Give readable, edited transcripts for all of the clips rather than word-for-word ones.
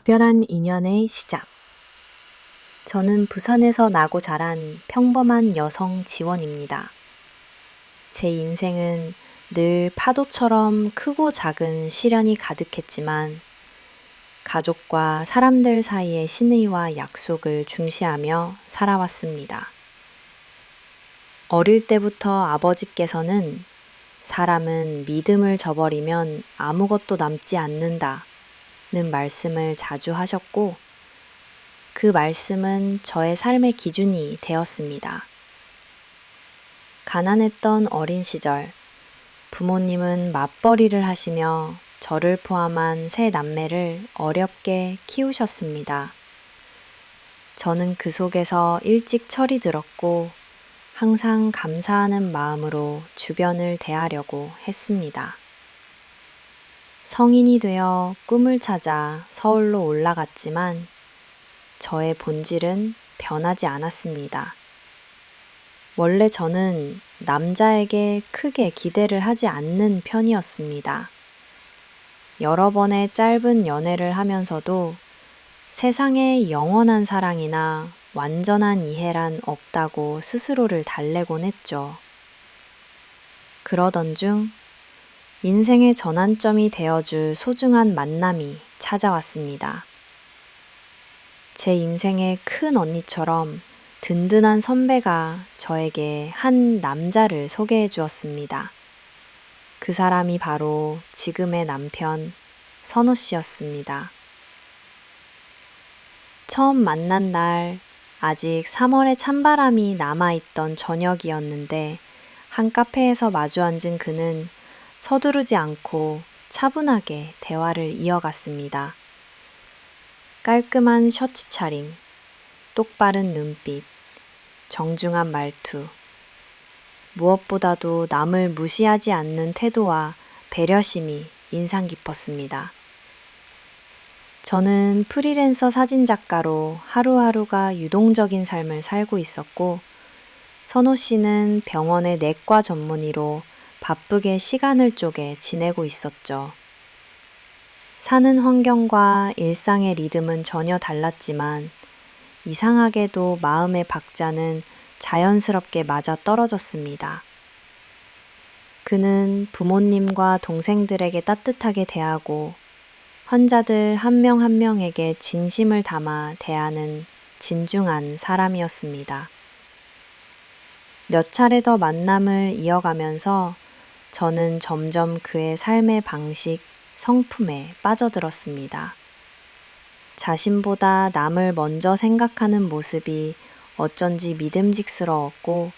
특별한 인연의 시작. 저는 부산에서 나고 자란 평범한 여성 지원입니다. 제 인생은 늘 파도처럼 크고 작은 시련이 가득했지만 가족과 사람들 사이의 신의와 약속을 중시하며 살아왔습니다. 어릴 때부터 아버지께서는 사람은 믿음을 저버리면 아무것도 남지 않는다 는 말씀을 자주 하셨고 그 말씀은 저의 삶의 기준이 되었습니다. 가난했던 어린 시절 부모님은 맞벌이를 하시며 저를 포함한 세 남매를 어렵게 키우셨습니다. 저는 그 속에서 일찍 철이 들었고 항상 감사하는 마음으로 주변을 대하려고 했습니다. 성인이 되어 꿈을 찾아 서울로 올라갔지만 저의 본질은 변하지 않았습니다. 원래 저는 남자에게 크게 기대를 하지 않는 편이었습니다. 여러 번의 짧은 연애를 하면서도 세상에 영원한 사랑이나 완전한 이해란 없다고 스스로를 달래곤 했죠. 그러던 중 인생의 전환점이 되어줄 소중한 만남이 찾아왔습니다. 제 인생의 큰 언니처럼 든든한 선배가 저에게 한 남자를 소개해 주었습니다. 그 사람이 바로 지금의 남편 선호 씨였습니다. 처음 만난 날 아직 3월의 찬바람이 남아있던 저녁이었는데 한 카페에서 마주 앉은 그는 서두르지 않고 차분하게 대화를 이어갔습니다. 깔끔한 셔츠 차림, 똑바른 눈빛, 정중한 말투, 무엇보다도 남을 무시하지 않는 태도와 배려심이 인상 깊었습니다. 저는 프리랜서 사진작가로 하루하루가 유동적인 삶을 살고 있었고, 선호 씨는 병원의 내과 전문의로 바쁘게 시간을 쪼개 지내고 있었죠. 사는 환경과 일상의 리듬은 전혀 달랐지만 이상하게도 마음의 박자는 자연스럽게 맞아 떨어졌습니다. 그는 부모님과 동생들에게 따뜻하게 대하고 환자들 한 명 한 명에게 진심을 담아 대하는 진중한 사람이었습니다. 몇 차례 더 만남을 이어가면서 저는 점점 그의 삶의 방식, 성품에 빠져들었습니다. 자신보다 남을 먼저 생각하는 모습이 어쩐지 믿음직스러웠고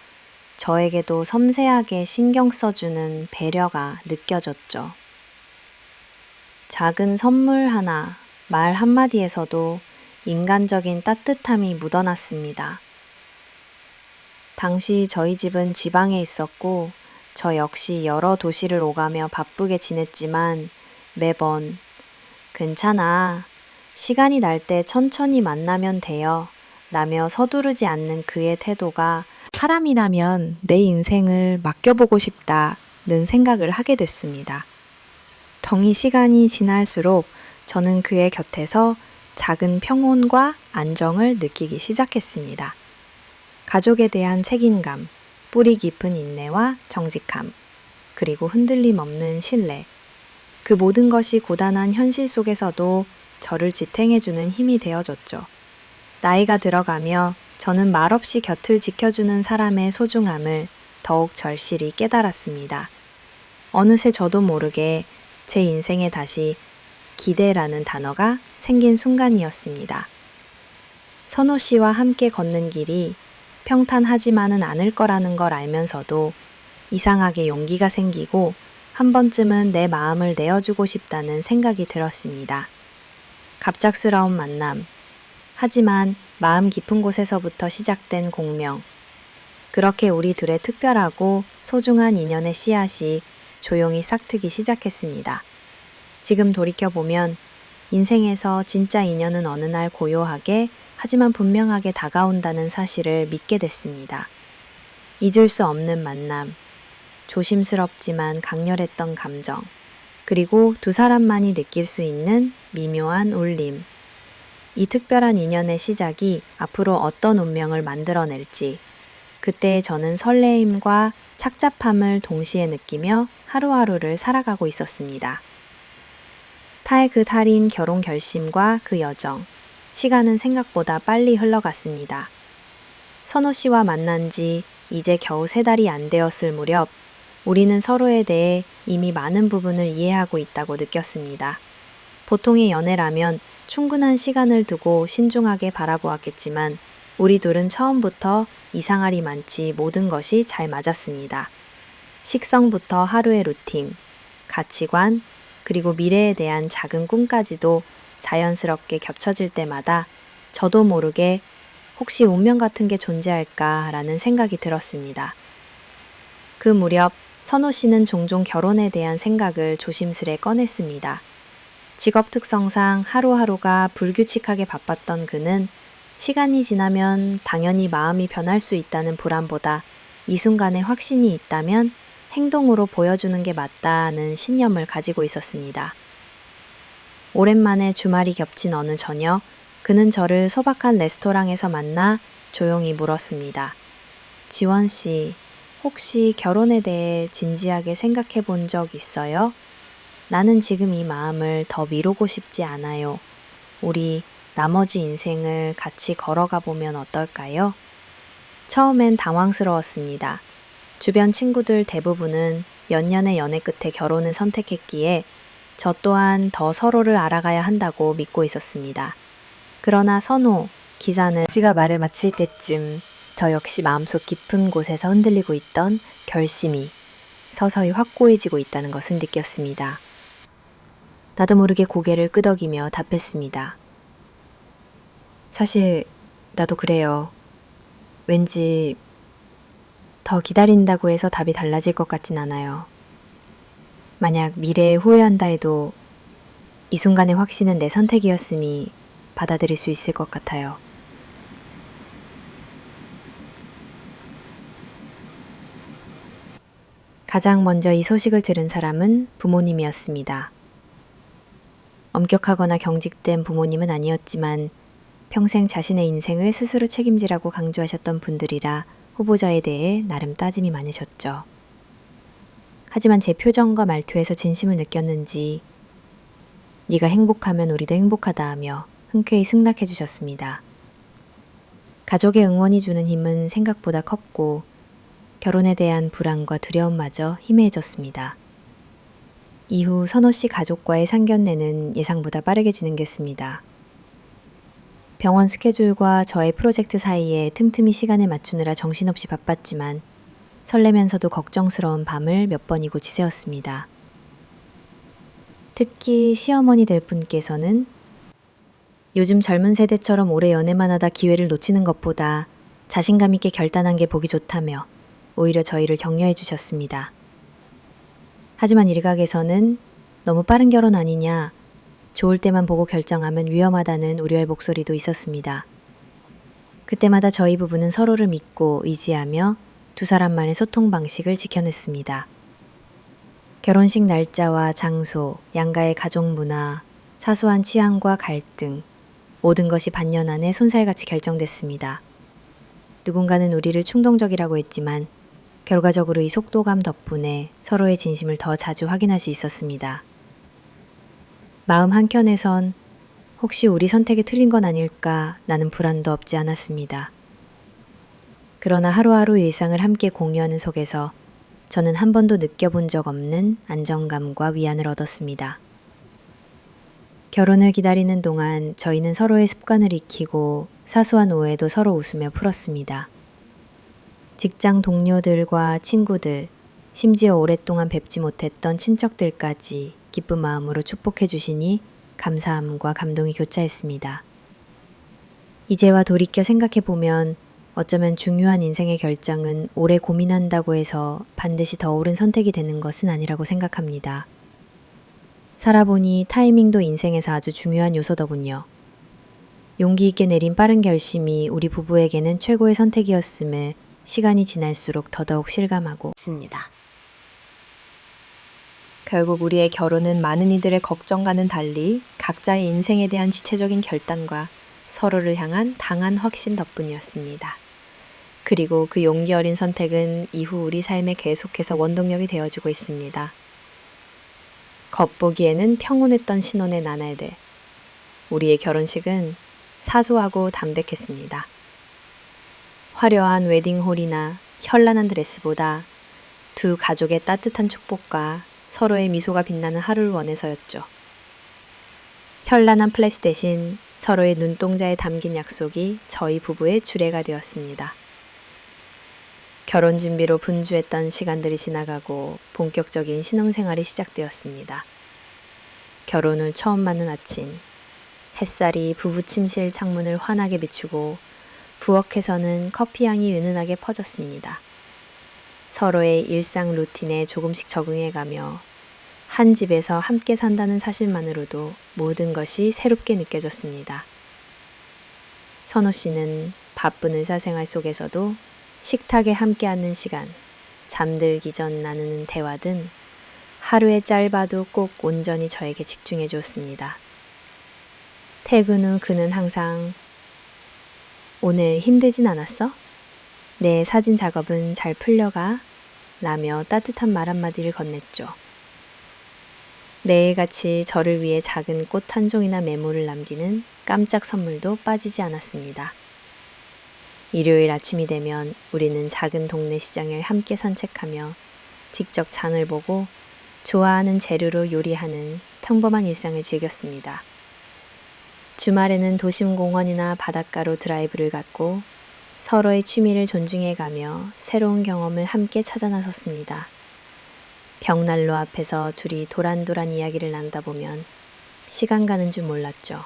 저에게도 섬세하게 신경 써주는 배려가 느껴졌죠. 작은 선물 하나, 말 한마디에서도 인간적인 따뜻함이 묻어났습니다. 당시 저희 집은 지방에 있었고 저 역시 여러 도시를 오가며 바쁘게 지냈지만 매번 괜찮아. 시간이 날 때 천천히 만나면 돼요. 라며 서두르지 않는 그의 태도가 사람이라면 내 인생을 맡겨보고 싶다는 생각을 하게 됐습니다. 덩이 시간이 지날수록 저는 그의 곁에서 작은 평온과 안정을 느끼기 시작했습니다. 가족에 대한 책임감, 뿌리 깊은 인내와 정직함, 그리고 흔들림 없는 신뢰. 그 모든 것이 고단한 현실 속에서도 저를 지탱해주는 힘이 되어줬죠. 나이가 들어가며 저는 말없이 곁을 지켜주는 사람의 소중함을 더욱 절실히 깨달았습니다. 어느새 저도 모르게 제 인생에 다시 기대라는 단어가 생긴 순간이었습니다. 선호 씨와 함께 걷는 길이 평탄하지만은 않을 거라는 걸 알면서도 이상하게 용기가 생기고 한 번쯤은 내 마음을 내어주고 싶다는 생각이 들었습니다. 갑작스러운 만남. 하지만 마음 깊은 곳에서부터 시작된 공명. 그렇게 우리 둘의 특별하고 소중한 인연의 씨앗이 조용히 싹트기 시작했습니다. 지금 돌이켜보면 인생에서 진짜 인연은 어느 날 고요하게 하지만 분명하게 다가온다는 사실을 믿게 됐습니다. 잊을 수 없는 만남, 조심스럽지만 강렬했던 감정, 그리고 두 사람만이 느낄 수 있는 미묘한 울림. 이 특별한 인연의 시작이 앞으로 어떤 운명을 만들어낼지, 그때 저는 설레임과 착잡함을 동시에 느끼며 하루하루를 살아가고 있었습니다. 타의 그 달인 결혼 결심과 그 여정, 시간은 생각보다 빨리 흘러갔습니다. 선호 씨와 만난 지 이제 겨우 3달이 안 되었을 무렵, 우리는 서로에 대해 이미 많은 부분을 이해하고 있다고 느꼈습니다. 보통의 연애라면 충분한 시간을 두고 신중하게 바라보았겠지만 우리 둘은 처음부터 이상하리 많지 모든 것이 잘 맞았습니다. 식성부터 하루의 루틴, 가치관, 그리고 미래에 대한 작은 꿈까지도 자연스럽게 겹쳐질 때마다 저도 모르게 혹시 운명 같은 게 존재할까라는 생각이 들었습니다. 그 무렵 선호 씨는 종종 결혼에 대한 생각을 조심스레 꺼냈습니다. 직업 특성상 하루하루가 불규칙하게 바빴던 그는 시간이 지나면 당연히 마음이 변할 수 있다는 불안보다 이 순간에 확신이 있다면 행동으로 보여주는 게 맞다는 신념을 가지고 있었습니다. 오랜만에 주말이 겹친 어느 저녁, 그는 저를 소박한 레스토랑에서 만나 조용히 물었습니다. 지원 씨, 혹시 결혼에 대해 진지하게 생각해 본 적 있어요? 나는 지금 이 마음을 더 미루고 싶지 않아요. 우리 나머지 인생을 같이 걸어가 보면 어떨까요? 처음엔 당황스러웠습니다. 주변 친구들 대부분은 몇 년의 연애 끝에 결혼을 선택했기에 저 또한 더 서로를 알아가야 한다고 믿고 있었습니다. 그러나 선호, 기사는 씨가 말을 마칠 때쯤 저 역시 마음속 깊은 곳에서 흔들리고 있던 결심이 서서히 확고해지고 있다는 것을 느꼈습니다. 나도 모르게 고개를 끄덕이며 답했습니다. 사실 나도 그래요. 왠지 더 기다린다고 해서 답이 달라질 것 같진 않아요. 만약 미래에 후회한다 해도 이 순간의 확신은 내 선택이었음이 받아들일 수 있을 것 같아요. 가장 먼저 이 소식을 들은 사람은 부모님이었습니다. 엄격하거나 경직된 부모님은 아니었지만 평생 자신의 인생을 스스로 책임지라고 강조하셨던 분들이라 후보자에 대해 나름 따짐이 많으셨죠. 하지만 제 표정과 말투에서 진심을 느꼈는지 네가 행복하면 우리도 행복하다 하며 흔쾌히 승낙해 주셨습니다. 가족의 응원이 주는 힘은 생각보다 컸고 결혼에 대한 불안과 두려움마저 희미해졌습니다. 이후 선호 씨 가족과의 상견례는 예상보다 빠르게 진행됐습니다. 병원 스케줄과 저의 프로젝트 사이에 틈틈이 시간을 맞추느라 정신없이 바빴지만 설레면서도 걱정스러운 밤을 몇 번이고 지새웠습니다. 특히 시어머니 될 분께서는 요즘 젊은 세대처럼 오래 연애만 하다 기회를 놓치는 것보다 자신감 있게 결단한 게 보기 좋다며 오히려 저희를 격려해 주셨습니다. 하지만 일각에서는 너무 빠른 결혼 아니냐, 좋을 때만 보고 결정하면 위험하다는 우려의 목소리도 있었습니다. 그때마다 저희 부부는 서로를 믿고 의지하며 두 사람만의 소통 방식을 지켜냈습니다. 결혼식 날짜와 장소, 양가의 가족 문화, 사소한 취향과 갈등, 모든 것이 반년 안에 손살같이 결정됐습니다. 누군가는 우리를 충동적이라고 했지만 결과적으로 이 속도감 덕분에 서로의 진심을 더 자주 확인할 수 있었습니다. 마음 한켠에선 혹시 우리 선택이 틀린 건 아닐까 나는 불안도 없지 않았습니다. 그러나 하루하루 일상을 함께 공유하는 속에서 저는 한 번도 느껴본 적 없는 안정감과 위안을 얻었습니다. 결혼을 기다리는 동안 저희는 서로의 습관을 익히고 사소한 오해도 서로 웃으며 풀었습니다. 직장 동료들과 친구들, 심지어 오랫동안 뵙지 못했던 친척들까지 기쁜 마음으로 축복해 주시니 감사함과 감동이 교차했습니다. 이제와 돌이켜 생각해 보면 어쩌면 중요한 인생의 결정은 오래 고민한다고 해서 반드시 더 옳은 선택이 되는 것은 아니라고 생각합니다. 살아보니 타이밍도 인생에서 아주 중요한 요소더군요. 용기 있게 내린 빠른 결심이 우리 부부에게는 최고의 선택이었음을 시간이 지날수록 더더욱 실감하고 있습니다. 결국 우리의 결혼은 많은 이들의 걱정과는 달리 각자의 인생에 대한 지체적인 결단과 서로를 향한 강한 확신 덕분이었습니다. 그리고 그 용기 어린 선택은 이후 우리 삶에 계속해서 원동력이 되어주고 있습니다. 겉보기에는 평온했던 신혼의 나날들. 우리의 결혼식은 사소하고 담백했습니다. 화려한 웨딩홀이나 현란한 드레스보다 두 가족의 따뜻한 축복과 서로의 미소가 빛나는 하루를 원해서였죠. 현란한 플래시 대신 서로의 눈동자에 담긴 약속이 저희 부부의 주례가 되었습니다. 결혼 준비로 분주했던 시간들이 지나가고 본격적인 신혼생활이 시작되었습니다. 결혼 후 처음 맞는 아침, 햇살이 부부 침실 창문을 환하게 비추고 부엌에서는 커피향이 은은하게 퍼졌습니다. 서로의 일상 루틴에 조금씩 적응해가며 한 집에서 함께 산다는 사실만으로도 모든 것이 새롭게 느껴졌습니다. 선호 씨는 바쁜 의사생활 속에서도 식탁에 함께 앉는 시간, 잠들기 전 나누는 대화 등 하루에 짧아도 꼭 온전히 저에게 집중해 주었습니다. 퇴근 후 그는 항상 "오늘 힘들진 않았어? 내 사진 작업은 잘 풀려가?" 라며 따뜻한 말 한마디를 건넸죠. 매일같이 저를 위해 작은 꽃 한 종이나 메모를 남기는 깜짝 선물도 빠지지 않았습니다. 일요일 아침이 되면 우리는 작은 동네 시장을 함께 산책하며 직접 장을 보고 좋아하는 재료로 요리하는 평범한 일상을 즐겼습니다. 주말에는 도심 공원이나 바닷가로 드라이브를 갔고 서로의 취미를 존중해가며 새로운 경험을 함께 찾아 나섰습니다. 벽난로 앞에서 둘이 도란도란 이야기를 나누다 보면 시간 가는 줄 몰랐죠.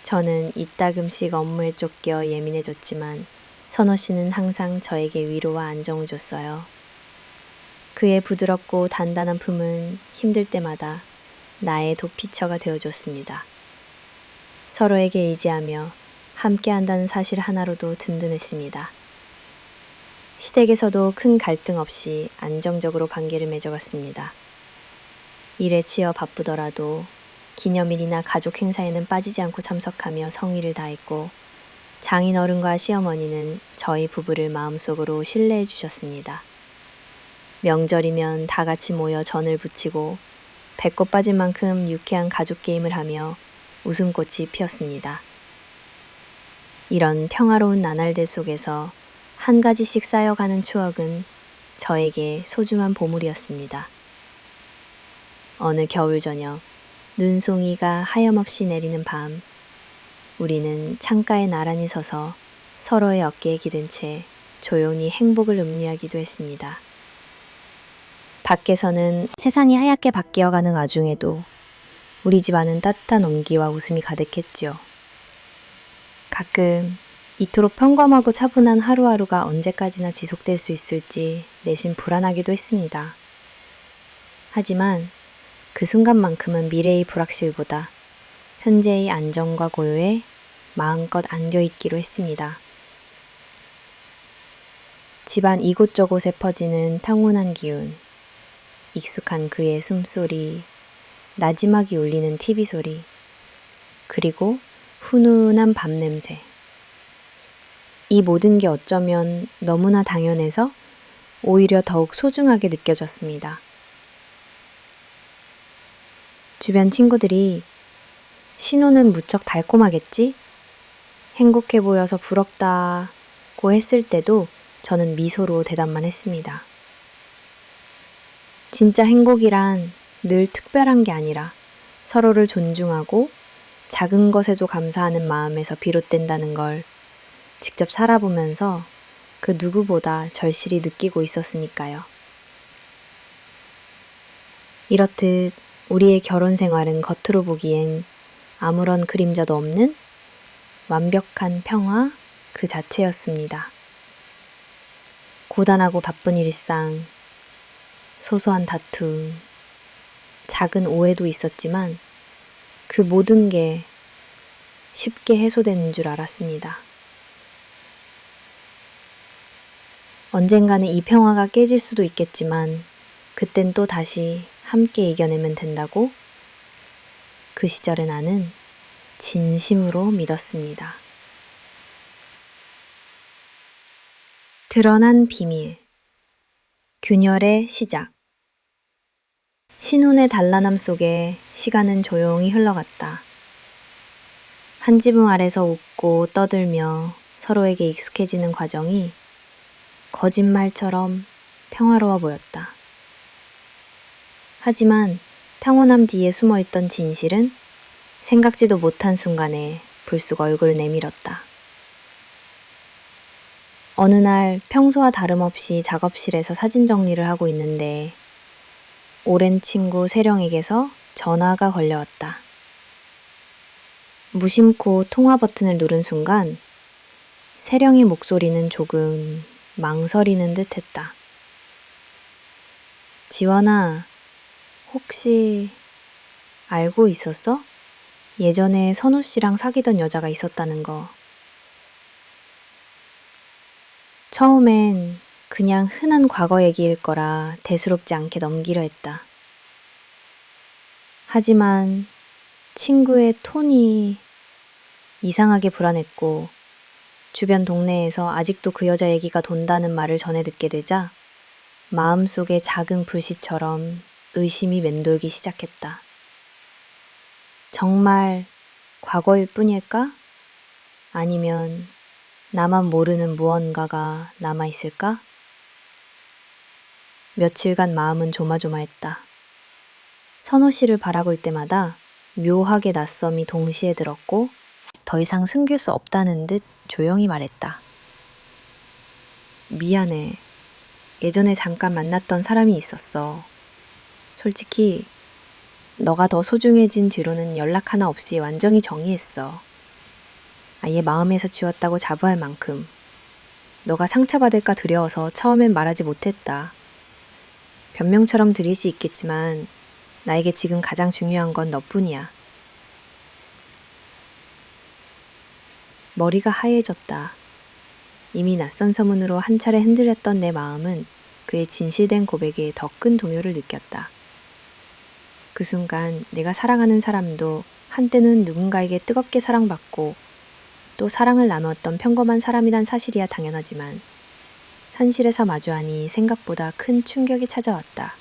저는 이따금씩 업무에 쫓겨 예민해졌지만 선호 씨는 항상 저에게 위로와 안정을 줬어요. 그의 부드럽고 단단한 품은 힘들 때마다 나의 도피처가 되어줬습니다. 서로에게 의지하며 함께한다는 사실 하나로도 든든했습니다. 시댁에서도 큰 갈등 없이 안정적으로 관계를 맺어갔습니다. 일에 치여 바쁘더라도 기념일이나 가족 행사에는 빠지지 않고 참석하며 성의를 다했고 장인어른과 시어머니는 저희 부부를 마음속으로 신뢰해 주셨습니다. 명절이면 다 같이 모여 전을 부치고 배꼽 빠질 만큼 유쾌한 가족 게임을 하며 웃음꽃이 피었습니다. 이런 평화로운 나날들 속에서 한 가지씩 쌓여가는 추억은 저에게 소중한 보물이었습니다. 어느 겨울 저녁, 눈송이가 하염없이 내리는 밤, 우리는 창가에 나란히 서서 서로의 어깨에 기댄 채 조용히 행복을 음미하기도 했습니다. 밖에서는 세상이 하얗게 바뀌어가는 와중에도 우리 집안은 따뜻한 온기와 웃음이 가득했지요. 가끔 이토록 평범하고 차분한 하루하루가 언제까지나 지속될 수 있을지 내심 불안하기도 했습니다. 하지만 그 순간만큼은 미래의 불확실보다 현재의 안정과 고요에 마음껏 안겨있기로 했습니다. 집안 이곳저곳에 퍼지는 평온한 기운, 익숙한 그의 숨소리, 나지막이 울리는 TV 소리, 그리고 훈훈한 밥 냄새. 이 모든 게 어쩌면 너무나 당연해서 오히려 더욱 소중하게 느껴졌습니다. 주변 친구들이 "신혼은 무척 달콤하겠지? 행복해 보여서 부럽다고 했을 때도 저는 미소로 대답만 했습니다. 진짜 행복이란 늘 특별한 게 아니라 서로를 존중하고 작은 것에도 감사하는 마음에서 비롯된다는 걸 직접 살아보면서 그 누구보다 절실히 느끼고 있었으니까요. 이렇듯 우리의 결혼 생활은 겉으로 보기엔 아무런 그림자도 없는 완벽한 평화 그 자체였습니다. 고단하고 바쁜 일상, 소소한 다툼, 작은 오해도 있었지만 그 모든 게 쉽게 해소되는 줄 알았습니다. 언젠가는 이 평화가 깨질 수도 있겠지만 그땐 또 다시 함께 이겨내면 된다고 그 시절의 나는 진심으로 믿었습니다. 드러난 비밀. 균열의 시작. 신혼의 단란함 속에 시간은 조용히 흘러갔다. 한 지붕 아래서 웃고 떠들며 서로에게 익숙해지는 과정이 거짓말처럼 평화로워 보였다. 하지만 평온함 뒤에 숨어있던 진실은 생각지도 못한 순간에 불쑥 얼굴을 내밀었다. 어느 날 평소와 다름없이 작업실에서 사진 정리를 하고 있는데 오랜 친구 세령에게서 전화가 걸려왔다. 무심코 통화 버튼을 누른 순간 세령의 목소리는 조금 망설이는 듯 했다. 지원아, 혹시 알고 있었어? 예전에 선우 씨랑 사귀던 여자가 있었다는 거. 처음엔 그냥 흔한 과거 얘기일 거라 대수롭지 않게 넘기려 했다. 하지만 친구의 톤이 이상하게 불안했고 주변 동네에서 아직도 그 여자 얘기가 돈다는 말을 전해 듣게 되자 마음속에 작은 불씨처럼 의심이 맴돌기 시작했다. 정말 과거일 뿐일까? 아니면 나만 모르는 무언가가 남아있을까? 며칠간 마음은 조마조마했다. 선호 씨를 바라볼 때마다 묘하게 낯섦이 동시에 들었고 더 이상 숨길 수 없다는 듯 조용히 말했다. 미안해. 예전에 잠깐 만났던 사람이 있었어. 솔직히 너가 더 소중해진 뒤로는 연락 하나 없이 완전히 정리했어. 아예 마음에서 지웠다고 자부할 만큼. 너가 상처받을까 두려워서 처음엔 말하지 못했다. 변명처럼 들릴 수 있겠지만 나에게 지금 가장 중요한 건 너뿐이야. 머리가 하얘졌다. 이미 낯선 소문으로 한 차례 흔들렸던 내 마음은 그의 진실된 고백에 더 큰 동요를 느꼈다. 그 순간 내가 사랑하는 사람도 한때는 누군가에게 뜨겁게 사랑받고 또 사랑을 나누었던 평범한 사람이란 사실이야 당연하지만 현실에서 마주하니 생각보다 큰 충격이 찾아왔다.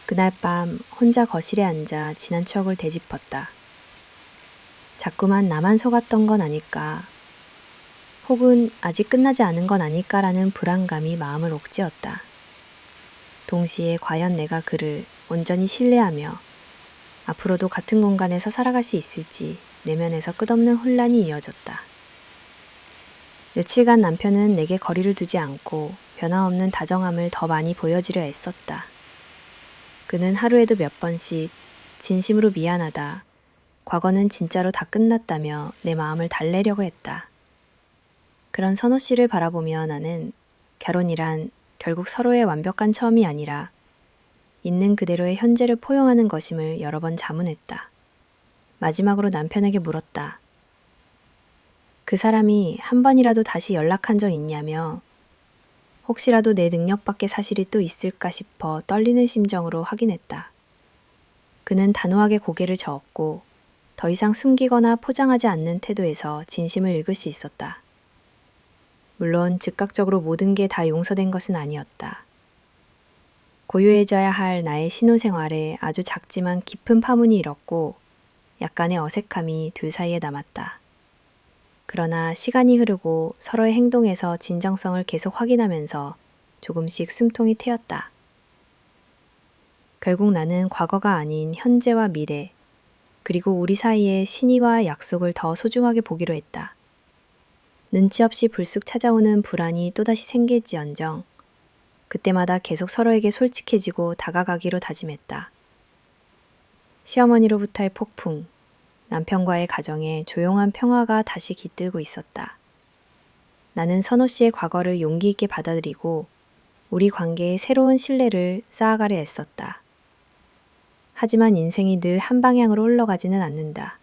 그날 밤 혼자 거실에 앉아 지난 추억을 되짚었다. 자꾸만 나만 속았던 건 아닐까, 혹은 아직 끝나지 않은 건 아닐까라는 불안감이 마음을 옥죄었다. 동시에 과연 내가 그를 온전히 신뢰하며 앞으로도 같은 공간에서 살아갈 수 있을지 내면에서 끝없는 혼란이 이어졌다. 며칠간 남편은 내게 거리를 두지 않고 변함없는 다정함을 더 많이 보여주려 애썼다. 그는 하루에도 몇 번씩 진심으로 미안하다, 과거는 진짜로 다 끝났다며 내 마음을 달래려고 했다. 그런 선호 씨를 바라보며 나는 결혼이란 결국 서로의 완벽한 처음이 아니라 있는 그대로의 현재를 포용하는 것임을 여러 번 자문했다. 마지막으로 남편에게 물었다. 그 사람이 한 번이라도 다시 연락한 적 있냐며 혹시라도 내 능력 밖의 사실이 또 있을까 싶어 떨리는 심정으로 확인했다. 그는 단호하게 고개를 저었고 더 이상 숨기거나 포장하지 않는 태도에서 진심을 읽을 수 있었다. 물론 즉각적으로 모든 게 다 용서된 것은 아니었다. 고요해져야 할 나의 신혼생활에 아주 작지만 깊은 파문이 일었고 약간의 어색함이 둘 사이에 남았다. 그러나 시간이 흐르고 서로의 행동에서 진정성을 계속 확인하면서 조금씩 숨통이 트였다. 결국 나는 과거가 아닌 현재와 미래, 그리고 우리 사이의 신의와 약속을 더 소중하게 보기로 했다. 눈치 없이 불쑥 찾아오는 불안이 또다시 생길지언정 그때마다 계속 서로에게 솔직해지고 다가가기로 다짐했다. 시어머니로부터의 폭풍, 남편과의 가정에 조용한 평화가 다시 깃들고 있었다. 나는 선호 씨의 과거를 용기 있게 받아들이고 우리 관계에 새로운 신뢰를 쌓아가려 애썼다. 하지만 인생이 늘 한 방향으로 흘러가지는 않는다.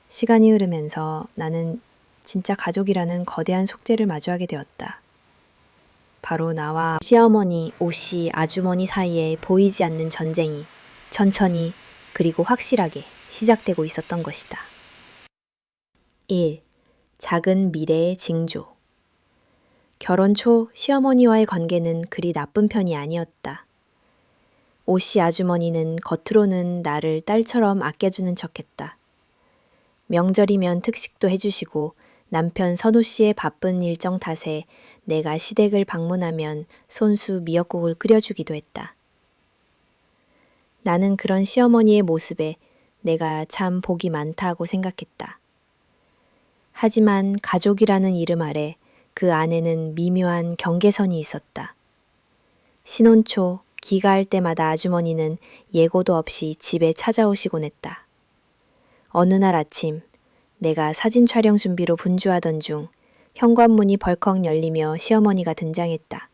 시간이 흐르면서 나는 진짜 가족이라는 거대한 속죄를 마주하게 되었다. 바로 나와 시어머니, 오씨, 아주머니 사이에 보이지 않는 전쟁이 천천히 그리고 확실하게 시작되고 있었던 것이다. 1. 작은 미래의 징조. 결혼 초 시어머니와의 관계는 그리 나쁜 편이 아니었다. 오씨 아주머니는 겉으로는 나를 딸처럼 아껴주는 척했다. 명절이면 특식도 해주시고 남편 선우 씨의 바쁜 일정 탓에 내가 시댁을 방문하면 손수 미역국을 끓여주기도 했다. 나는 그런 시어머니의 모습에 내가 참 복이 많다고 생각했다. 하지만 가족이라는 이름 아래 그 안에는 미묘한 경계선이 있었다. 신혼 초 귀가할 때마다 아주머니는 예고도 없이 집에 찾아오시곤 했다. 어느 날 아침 내가 사진 촬영 준비로 분주하던 중 현관문이 벌컥 열리며 시어머니가 등장했다.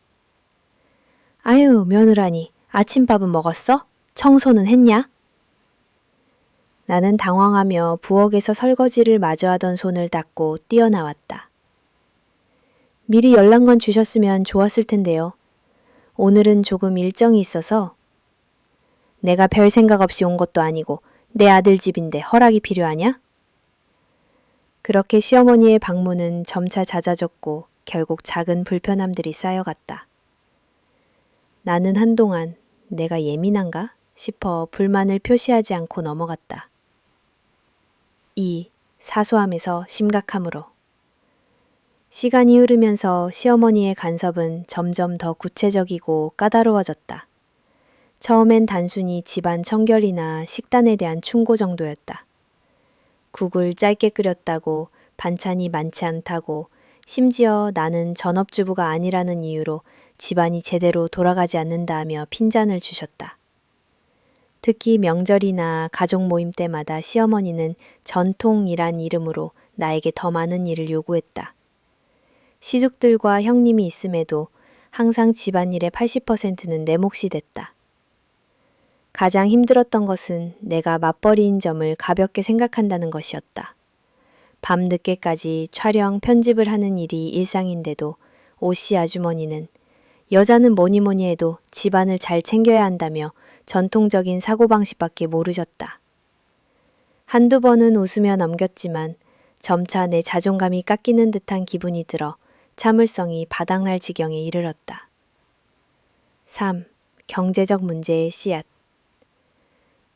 아유, 며느라니, 아침밥은 먹었어? 청소는 했냐? 나는 당황하며 부엌에서 설거지를 마저 하던 손을 닦고 뛰어나왔다. 미리 연락만 주셨으면 좋았을 텐데요. 오늘은 조금 일정이 있어서. 내가 별 생각 없이 온 것도 아니고 내 아들 집인데 허락이 필요하냐? 그렇게 시어머니의 방문은 점차 잦아졌고 결국 작은 불편함들이 쌓여갔다. 나는 한동안 내가 예민한가 싶어 불만을 표시하지 않고 넘어갔다. 2. 사소함에서 심각함으로. 시간이 흐르면서 시어머니의 간섭은 점점 더 구체적이고 까다로워졌다. 처음엔 단순히 집안 청결이나 식단에 대한 충고 정도였다. 국을 짧게 끓였다고, 반찬이 많지 않다고, 심지어 나는 전업주부가 아니라는 이유로 집안이 제대로 돌아가지 않는다며 핀잔을 주셨다. 특히 명절이나 가족 모임 때마다 시어머니는 전통이란 이름으로 나에게 더 많은 일을 요구했다. 시숙들과 형님이 있음에도 항상 집안일의 80%는 내 몫이 됐다. 가장 힘들었던 것은 내가 맞벌이인 점을 가볍게 생각한다는 것이었다. 밤 늦게까지 촬영, 편집을 하는 일이 일상인데도 오씨 아주머니는 여자는 뭐니 뭐니 해도 집안을 잘 챙겨야 한다며 전통적인 사고방식밖에 모르셨다. 한두 번은 웃으며 넘겼지만 점차 내 자존감이 깎이는 듯한 기분이 들어 참을성이 바닥날 지경에 이르렀다. 3. 경제적 문제의 씨앗.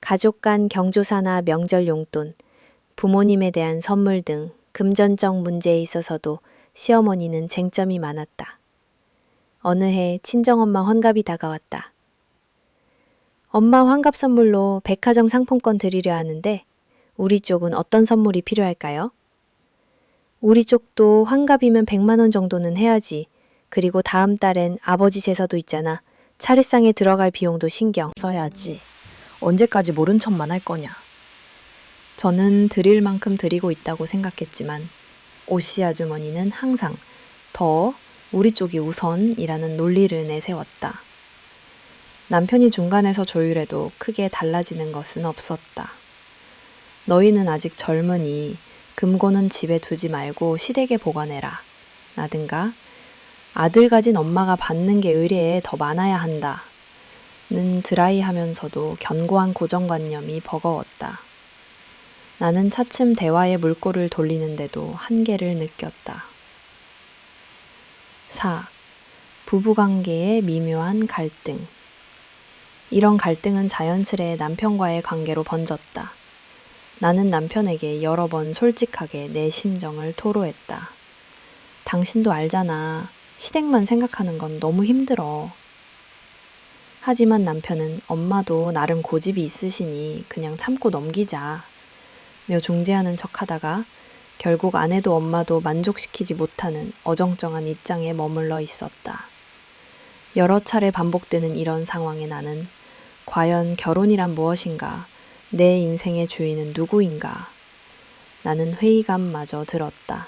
가족 간 경조사나 명절 용돈, 부모님에 대한 선물 등 금전적 문제에 있어서도 시어머니는 쟁점이 많았다. 어느 해 친정엄마 환갑이 다가왔다. 엄마 환갑 선물로 백화점 상품권 드리려 하는데 우리 쪽은 어떤 선물이 필요할까요? 우리 쪽도 환갑이면 100만 원 정도는 해야지. 그리고 다음 달엔 아버지 제사도 있잖아. 차례상에 들어갈 비용도 신경 써야지. 언제까지 모른 척만 할 거냐. 저는 드릴 만큼 드리고 있다고 생각했지만 오씨 아주머니는 항상 더 우리 쪽이 우선이라는 논리를 내세웠다. 남편이 중간에서 조율해도 크게 달라지는 것은 없었다. 너희는 아직 젊으니 금고는 집에 두지 말고 시댁에 보관해라. 라든가 아들 가진 엄마가 받는 게 의례에 더 많아야 한다. 는 드라이하면서도 견고한 고정관념이 버거웠다. 나는 차츰 대화의 물꼬를 돌리는데도 한계를 느꼈다. 4. 부부관계의 미묘한 갈등. 이런 갈등은 자연스레 남편과의 관계로 번졌다. 나는 남편에게 여러 번 솔직하게 내 심정을 토로했다. 당신도 알잖아. 시댁만 생각하는 건 너무 힘들어. 하지만 남편은 엄마도 나름 고집이 있으시니 그냥 참고 넘기자. 며 중재하는 척하다가 결국 아내도 엄마도 만족시키지 못하는 어정쩡한 입장에 머물러 있었다. 여러 차례 반복되는 이런 상황에 나는 과연 결혼이란 무엇인가? 내 인생의 주인은 누구인가? 나는 회의감마저 들었다.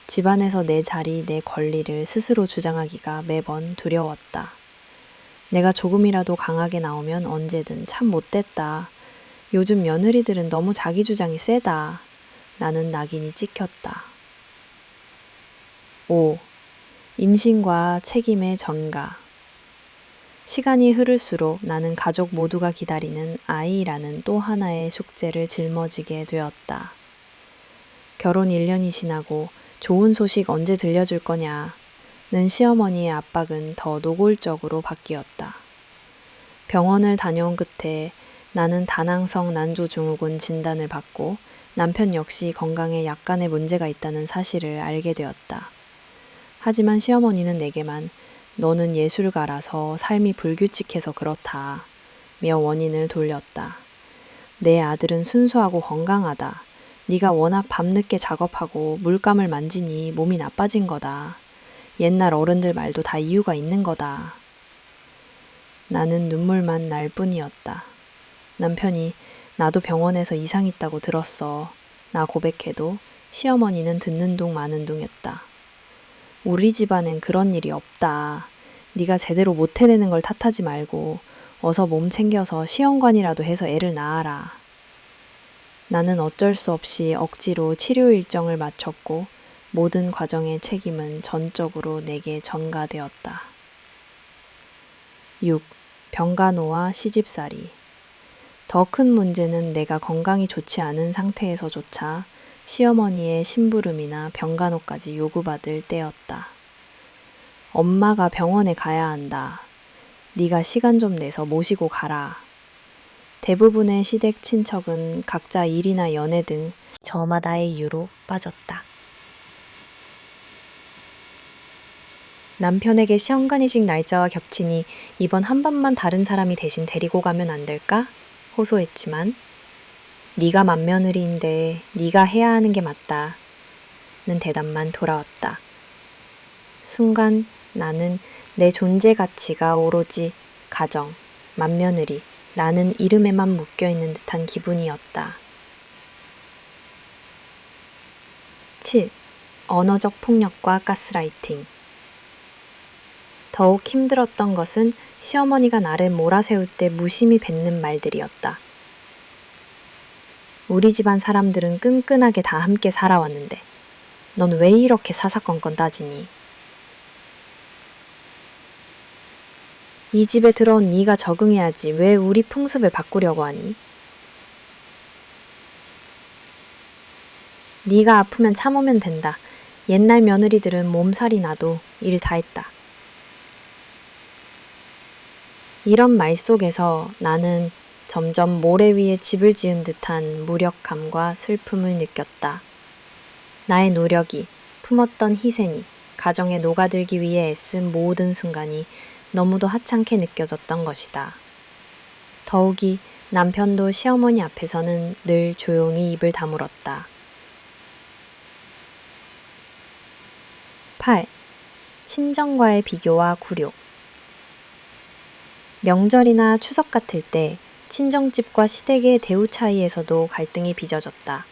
집안에서 내 자리, 내 권리를 스스로 주장하기가 매번 두려웠다. 내가 조금이라도 강하게 나오면 언제든 참 못됐다. 요즘 며느리들은 너무 자기 주장이 세다. 나는 낙인이 찍혔다. 5. 임신과 책임의 전가. 시간이 흐를수록 나는 가족 모두가 기다리는 아이라는 또 하나의 숙제를 짊어지게 되었다. 결혼 1년이 지나고 좋은 소식 언제 들려줄 거냐 는 시어머니의 압박은 더 노골적으로 바뀌었다. 병원을 다녀온 끝에 나는 다낭성 난조증후군 진단을 받고 남편 역시 건강에 약간의 문제가 있다는 사실을 알게 되었다. 하지만 시어머니는 내게만 너는 예술가라서 삶이 불규칙해서 그렇다 며 원인을 돌렸다. 내 아들은 순수하고 건강하다. 네가 워낙 밤늦게 작업하고 물감을 만지니 몸이 나빠진 거다. 옛날 어른들 말도 다 이유가 있는 거다. 나는 눈물만 날 뿐이었다. 남편이 나도 병원에서 이상 있다고 들었어. 나 고백해도 시어머니는 듣는 둥 마는 둥 했다. 우리 집안엔 그런 일이 없다. 네가 제대로 못 해내는 걸 탓하지 말고 어서 몸 챙겨서 시험관이라도 해서 애를 낳아라. 나는 어쩔 수 없이 억지로 치료 일정을 맞췄고 모든 과정의 책임은 전적으로 내게 전가되었다. 6. 병간호와 시집살이. 더 큰 문제는 내가 건강이 좋지 않은 상태에서조차 시어머니의 심부름이나 병간호까지 요구받을 때였다. 엄마가 병원에 가야 한다. 네가 시간 좀 내서 모시고 가라. 대부분의 시댁 친척은 각자 일이나 연애 등 저마다의 이유로 빠졌다. 남편에게 시험관이식 날짜와 겹치니 이번 한 번만 다른 사람이 대신 데리고 가면 안 될까? 호소했지만 네가 맏며느리인데 네가 해야 하는 게 맞다. 는 대답만 돌아왔다. 순간 나는 내 존재 가치가 오로지 가정, 맏며느리, 라는 이름에만 묶여있는 듯한 기분이었다. 7. 언어적 폭력과 가스라이팅. 더욱 힘들었던 것은 시어머니가 나를 몰아세울 때 무심히 뱉는 말들이었다. 우리 집안 사람들은 끈끈하게 다 함께 살아왔는데 넌 왜 이렇게 사사건건 따지니? 이 집에 들어온 네가 적응해야지 왜 우리 풍습을 바꾸려고 하니? 네가 아프면 참으면 된다. 옛날 며느리들은 몸살이 나도 일 다 했다. 이런 말 속에서 나는 점점 모래 위에 집을 지은 듯한 무력감과 슬픔을 느꼈다. 나의 노력이, 품었던 희생이, 가정에 녹아들기 위해 애쓴 모든 순간이 너무도 하찮게 느껴졌던 것이다. 더욱이 남편도 시어머니 앞에서는 늘 조용히 입을 다물었다. 8. 친정과의 비교와 굴욕. 명절이나 추석 같을 때 친정집과 시댁의 대우 차이에서도 갈등이 빚어졌다.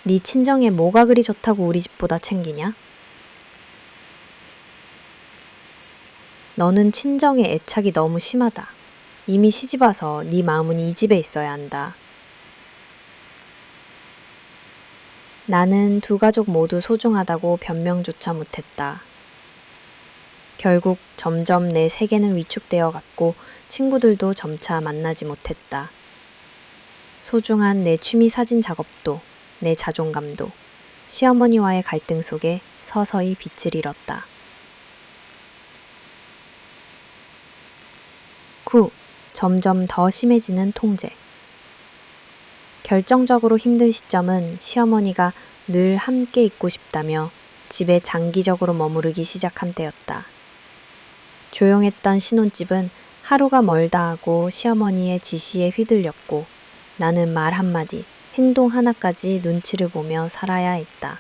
네 친정에 뭐가 그리 좋다고 우리 집보다 챙기냐? 너는 친정에 애착이 너무 심하다. 이미 시집와서 네 마음은 이 집에 있어야 한다. 나는 두 가족 모두 소중하다고 변명조차 못했다. 결국 점점 내 세계는 위축되어 갔고 친구들도 점차 만나지 못했다. 소중한 내 취미 사진 작업도 내 자존감도 시어머니와의 갈등 속에 서서히 빛을 잃었다. 9. 점점 더 심해지는 통제. 결정적으로 힘든 시점은 시어머니가 늘 함께 있고 싶다며 집에 장기적으로 머무르기 시작한 때였다. 조용했던 신혼집은 하루가 멀다 하고 시어머니의 지시에 휘둘렸고 나는 말 한마디, 행동 하나까지 눈치를 보며 살아야 했다.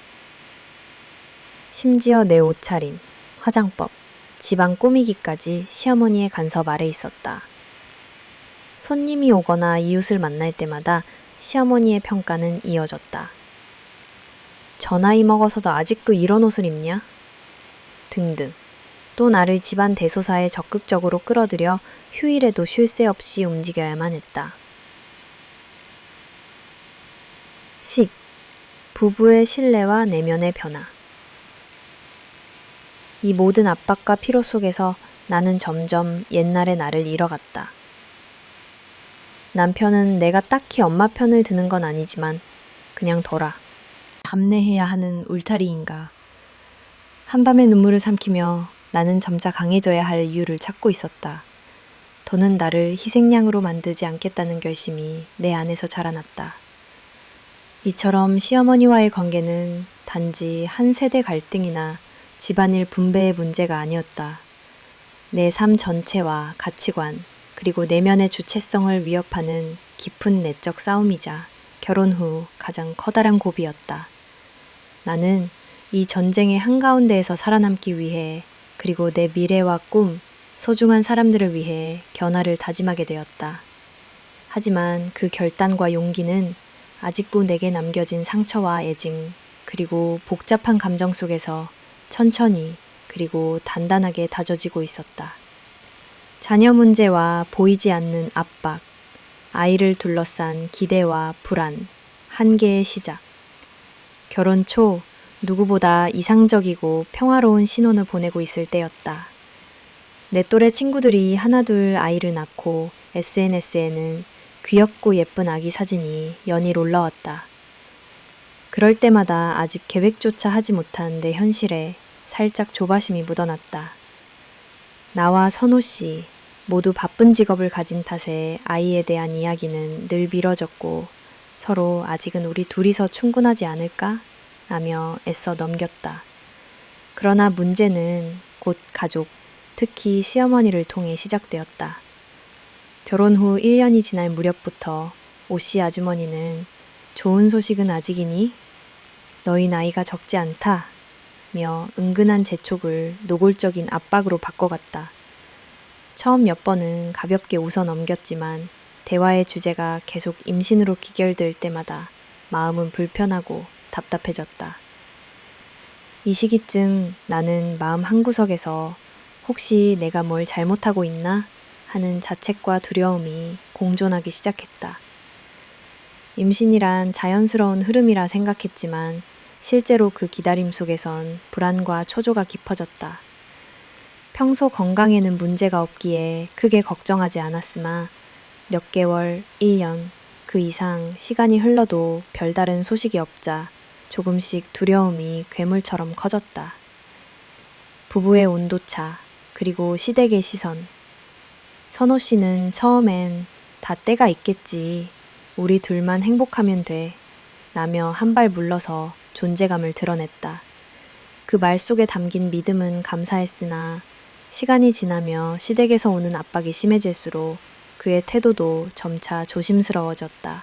심지어 내 옷차림, 화장법, 집안 꾸미기까지 시어머니의 간섭 아래 있었다. 손님이 오거나 이웃을 만날 때마다 시어머니의 평가는 이어졌다. 저 나이 먹어서도 아직도 이런 옷을 입냐? 등등. 또 나를 집안 대소사에 적극적으로 끌어들여 휴일에도 쉴 새 없이 움직여야만 했다. 식. 부부의 신뢰와 내면의 변화. 이 모든 압박과 피로 속에서 나는 점점 옛날의 나를 잃어갔다. 남편은 내가 딱히 엄마 편을 드는 건 아니지만 그냥 둬라. 감내해야 하는 울타리인가. 한밤의 눈물을 삼키며 나는 점차 강해져야 할 이유를 찾고 있었다. 더는 나를 희생양으로 만들지 않겠다는 결심이 내 안에서 자라났다. 이처럼 시어머니와의 관계는 단지 한 세대 갈등이나 집안일 분배의 문제가 아니었다. 내 삶 전체와 가치관, 그리고 내면의 주체성을 위협하는 깊은 내적 싸움이자 결혼 후 가장 커다란 고비였다. 나는 이 전쟁의 한가운데에서 살아남기 위해, 그리고 내 미래와 꿈, 소중한 사람들을 위해 견아를 다짐하게 되었다. 하지만 그 결단과 용기는 아직도 내게 남겨진 상처와 애증, 그리고 복잡한 감정 속에서 천천히 그리고 단단하게 다져지고 있었다. 자녀 문제와 보이지 않는 압박, 아이를 둘러싼 기대와 불안, 한계의 시작. 결혼 초 누구보다 이상적이고 평화로운 신혼을 보내고 있을 때였다. 내 또래 친구들이 하나둘 아이를 낳고 SNS에는 귀엽고 예쁜 아기 사진이 연일 올라왔다. 그럴 때마다 아직 계획조차 하지 못한 내 현실에 살짝 조바심이 묻어났다. 나와 선호 씨 모두 바쁜 직업을 가진 탓에 아이에 대한 이야기는 늘 미뤄졌고 서로 아직은 우리 둘이서 충분하지 않을까? 라며 애써 넘겼다. 그러나 문제는 곧 가족, 특히 시어머니를 통해 시작되었다. 결혼 후 1년이 지날 무렵부터 오씨 아주머니는 좋은 소식은 아직이니? 너희 나이가 적지 않다. 며 은근한 재촉을 노골적인 압박으로 바꿔갔다. 처음 몇 번은 가볍게 웃어 넘겼지만 대화의 주제가 계속 임신으로 귀결될 때마다 마음은 불편하고 답답해졌다. 이 시기쯤 나는 마음 한구석에서 혹시 내가 뭘 잘못하고 있나 하는 자책과 두려움이 공존하기 시작했다. 임신이란 자연스러운 흐름이라 생각했지만 실제로 그 기다림 속에선 불안과 초조가 깊어졌다. 평소 건강에는 문제가 없기에 크게 걱정하지 않았으나 몇 개월, 1년, 그 이상 시간이 흘러도 별다른 소식이 없자 조금씩 두려움이 괴물처럼 커졌다. 부부의 온도차, 그리고 시댁의 시선. 선호 씨는 처음엔 다 때가 있겠지. 우리 둘만 행복하면 돼. 라며 한 발 물러서 존재감을 드러냈다. 그 말 속에 담긴 믿음은 감사했으나 시간이 지나며 시댁에서 오는 압박이 심해질수록 그의 태도도 점차 조심스러워졌다.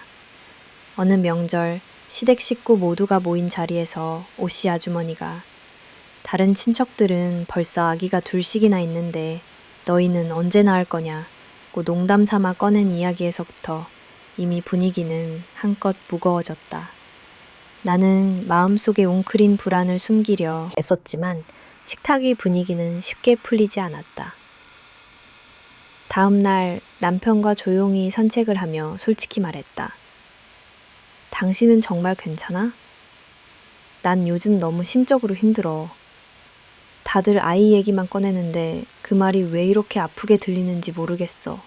어느 명절 시댁 식구 모두가 모인 자리에서 오씨 아주머니가 다른 친척들은 벌써 아기가 둘씩이나 있는데 너희는 언제 낳을 거냐고 농담 삼아 꺼낸 이야기에서부터 이미 분위기는 한껏 무거워졌다. 나는 마음속에 웅크린 불안을 숨기려 애썼지만 식탁의 분위기는 쉽게 풀리지 않았다. 다음 날 남편과 조용히 산책을 하며 솔직히 말했다. 당신은 정말 괜찮아? 난 요즘 너무 심적으로 힘들어. 다들 아이 얘기만 꺼내는데 그 말이 왜 이렇게 아프게 들리는지 모르겠어.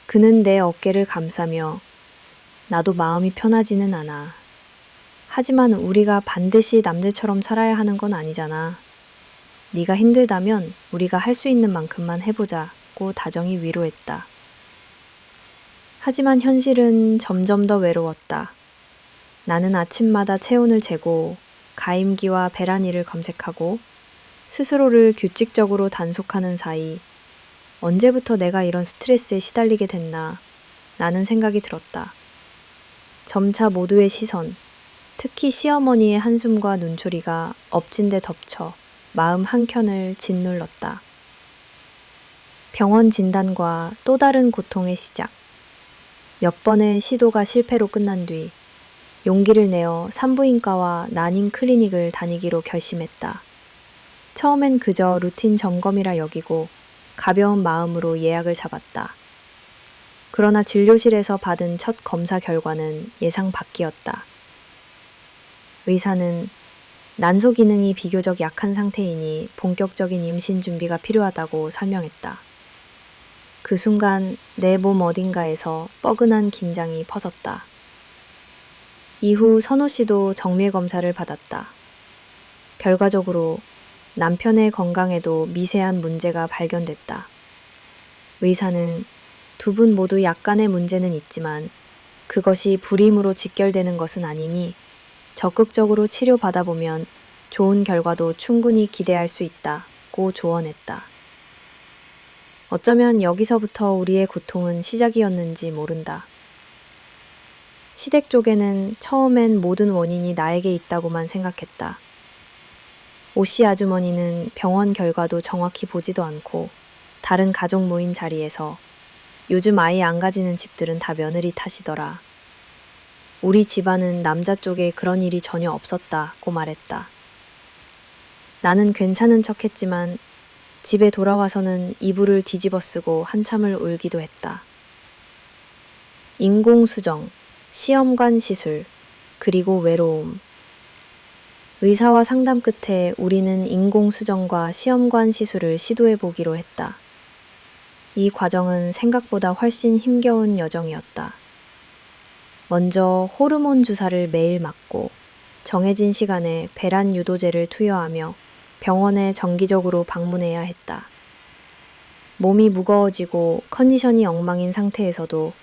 그는 내 어깨를 감싸며 나도 마음이 편하지는 않아. 하지만 우리가 반드시 남들처럼 살아야 하는 건 아니잖아. 네가 힘들다면 우리가 할 수 있는 만큼만 해보자고 다정히 위로했다. 하지만 현실은 점점 더 외로웠다. 나는 아침마다 체온을 재고 가임기와 배란일을 검색하고 스스로를 규칙적으로 단속하는 사이 언제부터 내가 이런 스트레스에 시달리게 됐나 라는 생각이 들었다. 점차 모두의 시선, 특히 시어머니의 한숨과 눈초리가 엎친 데 덮쳐 마음 한켠을 짓눌렀다. 병원 진단과 또 다른 고통의 시작. 몇 번의 시도가 실패로 끝난 뒤 용기를 내어 산부인과와 난임 클리닉을 다니기로 결심했다. 처음엔 그저 루틴 점검이라 여기고 가벼운 마음으로 예약을 잡았다. 그러나 진료실에서 받은 첫 검사 결과는 예상 밖이었다. 의사는 난소 기능이 비교적 약한 상태이니 본격적인 임신 준비가 필요하다고 설명했다. 그 순간 내 몸 어딘가에서 뻐근한 긴장이 퍼졌다. 이후 선호 씨도 정밀 검사를 받았다. 결과적으로 남편의 건강에도 미세한 문제가 발견됐다. 의사는 두 분 모두 약간의 문제는 있지만 그것이 불임으로 직결되는 것은 아니니 적극적으로 치료받아 보면 좋은 결과도 충분히 기대할 수 있다고 조언했다. 어쩌면 여기서부터 우리의 고통은 시작이었는지 모른다. 시댁 쪽에는 처음엔 모든 원인이 나에게 있다고만 생각했다. 오씨 아주머니는 병원 결과도 정확히 보지도 않고 다른 가족 모임 자리에서 요즘 아이 안 가지는 집들은 다 며느리 탓이더라. 우리 집안은 남자 쪽에 그런 일이 전혀 없었다고 말했다. 나는 괜찮은 척했지만 집에 돌아와서는 이불을 뒤집어 쓰고 한참을 울기도 했다. 인공수정, 시험관 시술, 그리고 외로움. 의사와 상담 끝에 우리는 인공수정과 시험관 시술을 시도해 보기로 했다. 이 과정은 생각보다 훨씬 힘겨운 여정이었다. 먼저 호르몬 주사를 매일 맞고 정해진 시간에 배란 유도제를 투여하며 병원에 정기적으로 방문해야 했다. 몸이 무거워지고 컨디션이 엉망인 상태에서도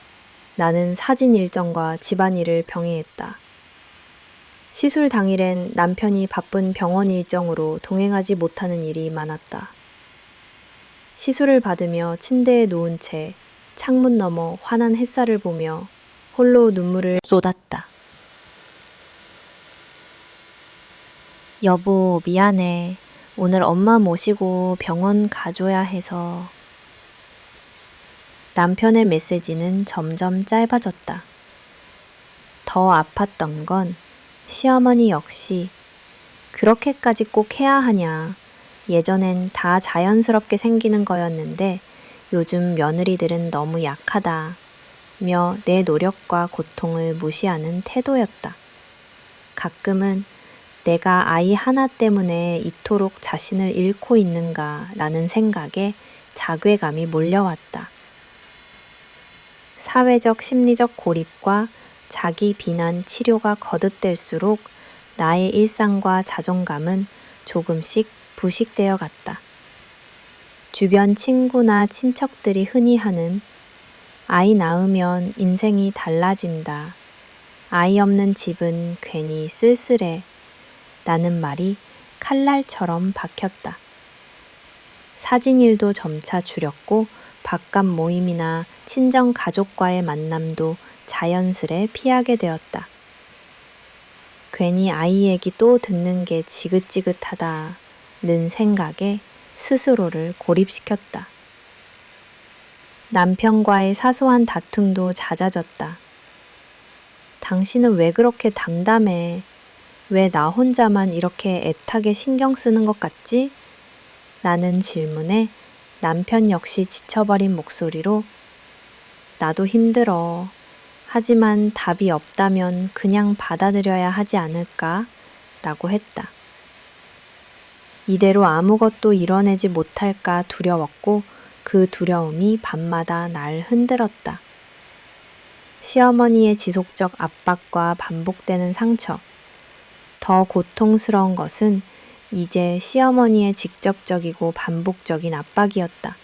나는 사진 일정과 집안일을 병행했다. 시술 당일엔 남편이 바쁜 병원 일정으로 동행하지 못하는 일이 많았다. 시술을 받으며 침대에 누운 채 창문 너머 환한 햇살을 보며 홀로 눈물을 쏟았다. 여보, 미안해. 오늘 엄마 모시고 병원 가줘야 해서. 남편의 메시지는 점점 짧아졌다. 더 아팠던 건 시어머니 역시 그렇게까지 꼭 해야 하냐. 예전엔 다 자연스럽게 생기는 거였는데 요즘 며느리들은 너무 약하다. 며 내 노력과 고통을 무시하는 태도였다. 가끔은 내가 아이 하나 때문에 이토록 자신을 잃고 있는가라는 생각에 자괴감이 몰려왔다. 사회적 심리적 고립과 자기 비난 치료가 거듭될수록 나의 일상과 자존감은 조금씩 부식되어 갔다. 주변 친구나 친척들이 흔히 하는 아이 낳으면 인생이 달라진다. 아이 없는 집은 괜히 쓸쓸해. 라는 말이 칼날처럼 박혔다. 사진일도 점차 줄였고 바깥 모임이나 친정 가족과의 만남도 자연스레 피하게 되었다. 괜히 아이 얘기 또 듣는 게 지긋지긋하다는 생각에 스스로를 고립시켰다. 남편과의 사소한 다툼도 잦아졌다. 당신은 왜 그렇게 담담해? 왜 나 혼자만 이렇게 애타게 신경 쓰는 것 같지? 라는 질문에 남편 역시 지쳐버린 목소리로 나도 힘들어. 하지만 답이 없다면 그냥 받아들여야 하지 않을까? 라고 했다. 이대로 아무것도 이뤄내지 못할까 두려웠고 그 두려움이 밤마다 날 흔들었다. 시어머니의 지속적 압박과 반복되는 상처. 더 고통스러운 것은 이제 시어머니의 직접적이고 반복적인 압박이었다.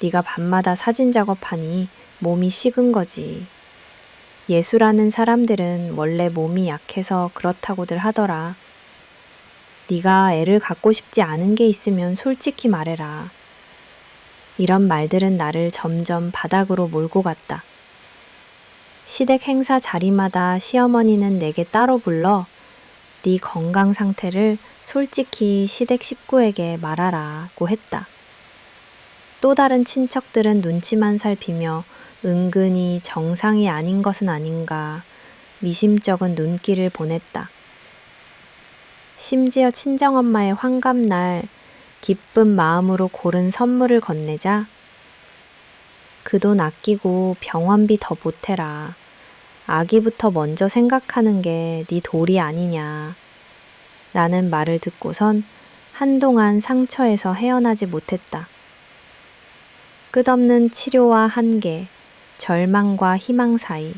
네가 밤마다 사진 작업하니 몸이 식은 거지. 예술하는 사람들은 원래 몸이 약해서 그렇다고들 하더라. 네가 애를 갖고 싶지 않은 게 있으면 솔직히 말해라. 이런 말들은 나를 점점 바닥으로 몰고 갔다. 시댁 행사 자리마다 시어머니는 내게 따로 불러 네 건강 상태를 솔직히 시댁 식구에게 말하라고 했다. 또 다른 친척들은 눈치만 살피며 은근히 정상이 아닌 것은 아닌가 미심쩍은 눈길을 보냈다. 심지어 친정엄마의 환갑날 기쁜 마음으로 고른 선물을 건네자 그 돈 아끼고 병원비 더 보태라. 아기부터 먼저 생각하는 게 네 도리 아니냐. 나는 말을 듣고선 한동안 상처에서 헤어나지 못했다. 끝없는 치료와 한계, 절망과 희망 사이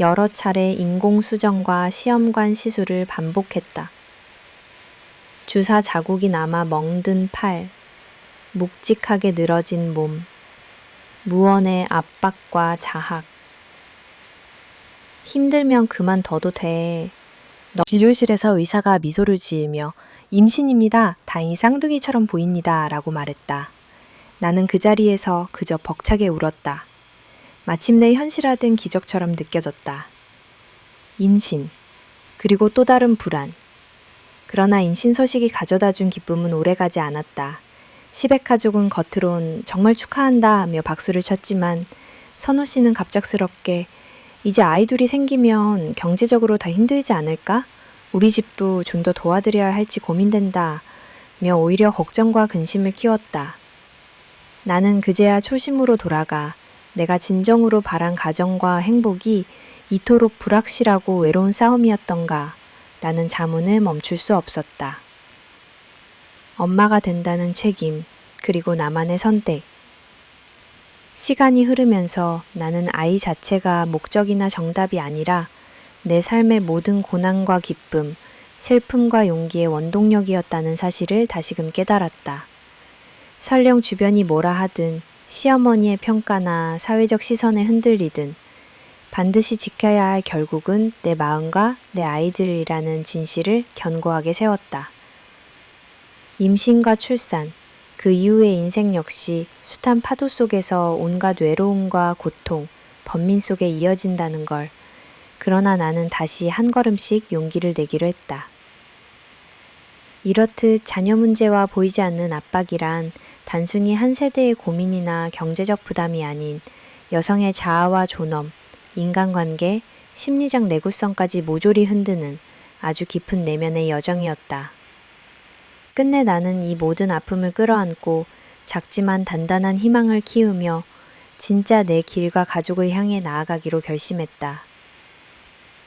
여러 차례 인공수정과 시험관 시술을 반복했다. 주사 자국이 남아 멍든 팔, 묵직하게 늘어진 몸, 무언의 압박과 자학. 힘들면 그만둬도 돼. 진료실에서 의사가 미소를 지으며 임신입니다. 다행히 쌍둥이처럼 보입니다. 라고 말했다. 나는 그 자리에서 그저 벅차게 울었다. 마침내 현실화된 기적처럼 느껴졌다. 임신, 그리고 또 다른 불안. 그러나 임신 소식이 가져다준 기쁨은 오래가지 않았다. 시댁 가족은 겉으론 정말 축하한다 하며 박수를 쳤지만 선우 씨는 갑작스럽게 이제 아이 둘이 생기면 경제적으로 더 힘들지 않을까? 우리 집도 좀 더 도와드려야 할지 고민된다 며 오히려 걱정과 근심을 키웠다. 나는 그제야 초심으로 돌아가 내가 진정으로 바란 가정과 행복이 이토록 불확실하고 외로운 싸움이었던가 라는 자문을 멈출 수 없었다. 엄마가 된다는 책임, 그리고 나만의 선택. 시간이 흐르면서 나는 아이 자체가 목적이나 정답이 아니라 내 삶의 모든 고난과 기쁨, 슬픔과 용기의 원동력이었다는 사실을 다시금 깨달았다. 설령 주변이 뭐라 하든 시어머니의 평가나 사회적 시선에 흔들리든 반드시 지켜야 할 결국은 내 마음과 내 아이들이라는 진실을 견고하게 세웠다. 임신과 출산, 그 이후의 인생 역시 숱한 파도 속에서 온갖 외로움과 고통, 번민 속에 이어진다는 걸. 그러나 나는 다시 한 걸음씩 용기를 내기로 했다. 이렇듯 자녀 문제와 보이지 않는 압박이란 단순히 한 세대의 고민이나 경제적 부담이 아닌 여성의 자아와 존엄, 인간관계, 심리적 내구성까지 모조리 흔드는 아주 깊은 내면의 여정이었다. 끝내 나는 이 모든 아픔을 끌어안고 작지만 단단한 희망을 키우며 진짜 내 길과 가족을 향해 나아가기로 결심했다.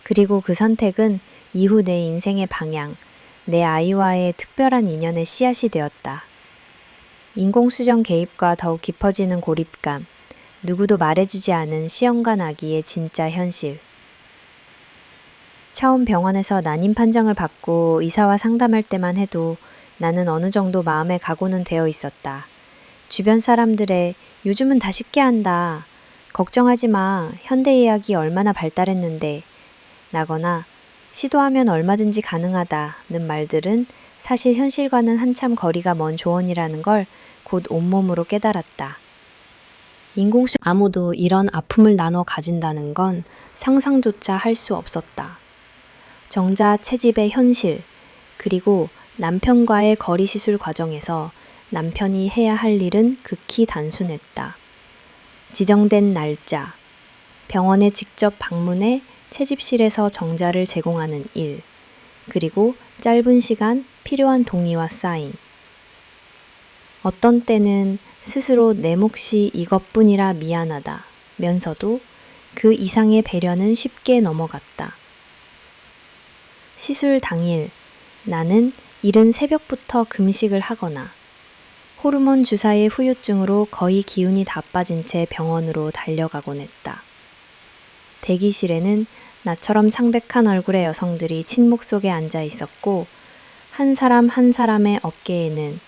그리고 그 선택은 이후 내 인생의 방향, 내 아이와의 특별한 인연의 씨앗이 되었다. 인공수정 개입과 더욱 깊어지는 고립감, 누구도 말해주지 않은 시험관 아기의 진짜 현실. 처음 병원에서 난임 판정을 받고 의사와 상담할 때만 해도 나는 어느 정도 마음의 각오는 되어 있었다. 주변 사람들의 요즘은 다 쉽게 한다. 걱정하지 마. 현대의학이 얼마나 발달했는데. 나거나 시도하면 얼마든지 가능하다는 말들은 사실 현실과는 한참 거리가 먼 조언이라는 걸 곧 온몸으로 깨달았다. 아무도 이런 아픔을 나눠 가진다는 건 상상조차 할 수 없었다. 정자 채집의 현실, 그리고 남편과의 거리 시술 과정에서 남편이 해야 할 일은 극히 단순했다. 지정된 날짜, 병원에 직접 방문해 채집실에서 정자를 제공하는 일, 그리고 짧은 시간 필요한 동의와 사인. 어떤 때는 스스로 내 몫이 이것뿐이라 미안하다 면서도 그 이상의 배려는 쉽게 넘어갔다. 시술 당일, 나는 이른 새벽부터 금식을 하거나 호르몬 주사의 후유증으로 거의 기운이 다 빠진 채 병원으로 달려가곤 했다. 대기실에는 나처럼 창백한 얼굴의 여성들이 침묵 속에 앉아 있었고 한 사람 한 사람의 어깨에는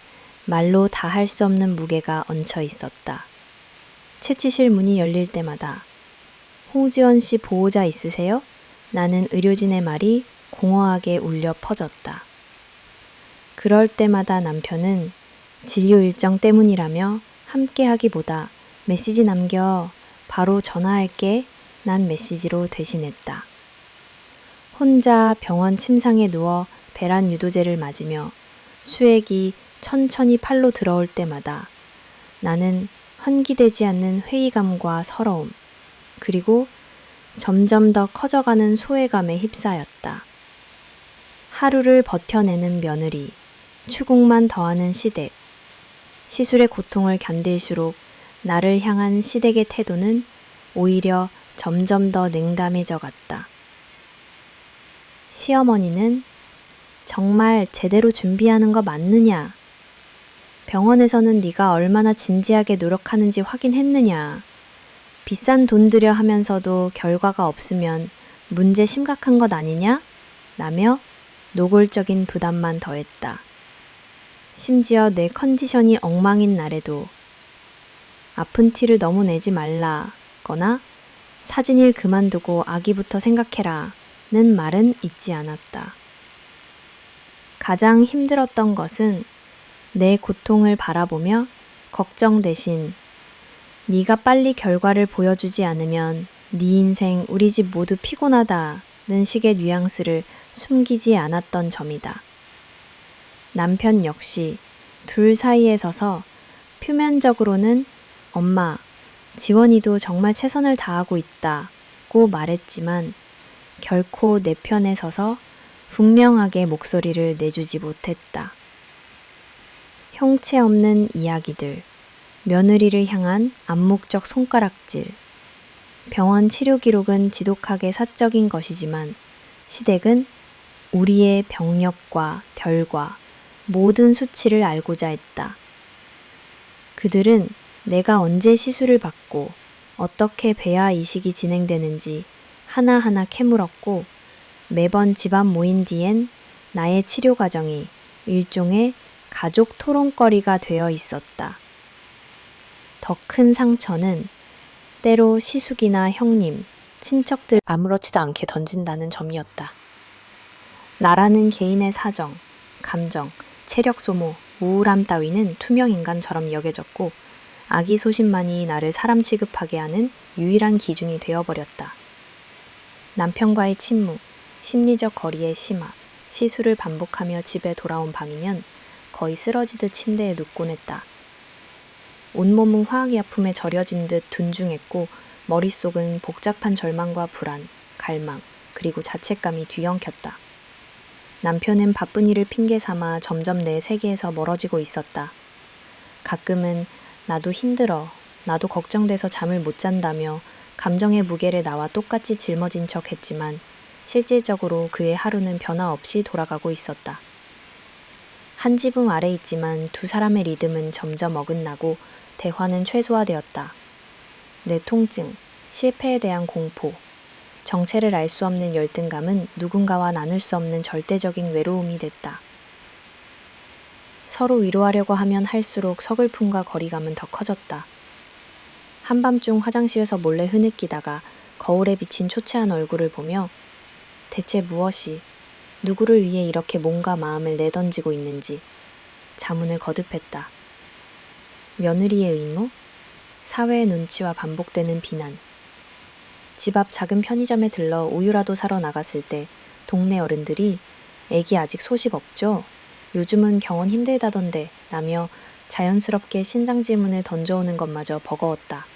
말로 다 할 수 없는 무게가 얹혀 있었다. 채취실 문이 열릴 때마다 홍지원 씨 보호자 있으세요? 나는 의료진의 말이 공허하게 울려 퍼졌다. 그럴 때마다 남편은 진료 일정 때문이라며 함께 하기보다 메시지 남겨 바로 전화할게 난 메시지로 대신했다. 혼자 병원 침상에 누워 배란 유도제를 맞으며 수액이 천천히 팔로 들어올 때마다 나는 환기되지 않는 회의감과 서러움, 그리고 점점 더 커져가는 소외감에 휩싸였다. 하루를 버텨내는 며느리, 추궁만 더하는 시댁, 시술의 고통을 견딜수록 나를 향한 시댁의 태도는 오히려 점점 더 냉담해져 갔다. 시어머니는 정말 제대로 준비하는 거 맞느냐? 병원에서는 네가 얼마나 진지하게 노력하는지 확인했느냐? 비싼 돈 들여 하면서도 결과가 없으면 문제 심각한 것 아니냐? 라며 노골적인 부담만 더했다. 심지어 내 컨디션이 엉망인 날에도 아픈 티를 너무 내지 말라거나 사진일 그만두고 아기부터 생각해라 는 말은 잊지 않았다. 가장 힘들었던 것은 내 고통을 바라보며 걱정 대신 네가 빨리 결과를 보여주지 않으면 네 인생 우리 집 모두 피곤하다는 식의 뉘앙스를 숨기지 않았던 점이다. 남편 역시 둘 사이에 서서 표면적으로는 엄마, 지원이도 정말 최선을 다하고 있다고 말했지만 결코 내 편에 서서 분명하게 목소리를 내주지 못했다. 형체 없는 이야기들, 며느리를 향한 암묵적 손가락질, 병원 치료 기록은 지독하게 사적인 것이지만 시댁은 우리의 병력과 결과, 모든 수치를 알고자 했다. 그들은 내가 언제 시술을 받고 어떻게 배아 이식이 진행되는지 하나하나 캐물었고 매번 집안 모인 뒤엔 나의 치료 과정이 일종의 가족 토론거리가 되어 있었다. 더 큰 상처는 때로 시숙이나 형님, 친척들 아무렇지도 않게 던진다는 점이었다. 나라는 개인의 사정, 감정, 체력 소모, 우울함 따위는 투명 인간처럼 여겨졌고 아기 소신만이 나를 사람 취급하게 하는 유일한 기준이 되어버렸다. 남편과의 침묵, 심리적 거리의 심화, 시술을 반복하며 집에 돌아온 밤이면 거의 쓰러지듯 침대에 눕곤 했다. 온몸은 화학의 아픔에 절여진 듯 둔중했고 머릿속은 복잡한 절망과 불안, 갈망, 그리고 자책감이 뒤엉켰다. 남편은 바쁜 일을 핑계 삼아 점점 내 세계에서 멀어지고 있었다. 가끔은 나도 힘들어, 나도 걱정돼서 잠을 못 잔다며 감정의 무게를 나와 똑같이 짊어진 척 했지만 실질적으로 그의 하루는 변화 없이 돌아가고 있었다. 한 지붕 아래 있지만 두 사람의 리듬은 점점 어긋나고 대화는 최소화되었다. 내 통증, 실패에 대한 공포, 정체를 알 수 없는 열등감은 누군가와 나눌 수 없는 절대적인 외로움이 됐다. 서로 위로하려고 하면 할수록 서글픔과 거리감은 더 커졌다. 한밤중 화장실에서 몰래 흐느끼다가 거울에 비친 초췌한 얼굴을 보며 대체 무엇이 누구를 위해 이렇게 몸과 마음을 내던지고 있는지 자문을 거듭했다. 며느리의 의무, 사회의 눈치와 반복되는 비난. 집 앞 작은 편의점에 들러 우유라도 사러 나갔을 때 동네 어른들이 애기 아직 소식 없죠? 요즘은 병원 힘들다던데 라며 자연스럽게 신장 질문을 던져오는 것마저 버거웠다.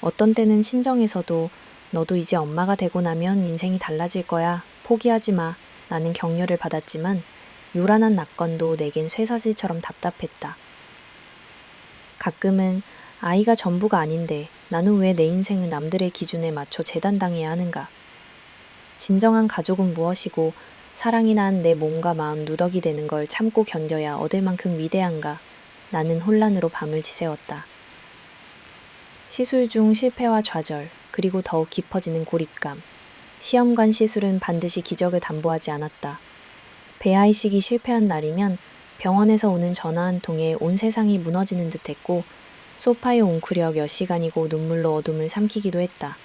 어떤 때는 친정에서도 너도 이제 엄마가 되고 나면 인생이 달라질 거야. 포기하지 마. 라는 격려를 받았지만 요란한 낙관도 내겐 쇠사슬처럼 답답했다. 가끔은 아이가 전부가 아닌데 나는 왜 내 인생은 남들의 기준에 맞춰 재단당해야 하는가? 진정한 가족은 무엇이고 사랑이 난 내 몸과 마음 누더기 되는 걸 참고 견뎌야 얻을 만큼 위대한가? 나는 혼란으로 밤을 지새웠다. 시술 중 실패와 좌절, 그리고 더욱 깊어지는 고립감. 시험관 시술은 반드시 기적을 담보하지 않았다. 배아이식이 실패한 날이면 병원에서 오는 전화 한 통에 온 세상이 무너지는 듯했고 소파에 웅크려 몇 시간이고 눈물로 어둠을 삼키기도 했다.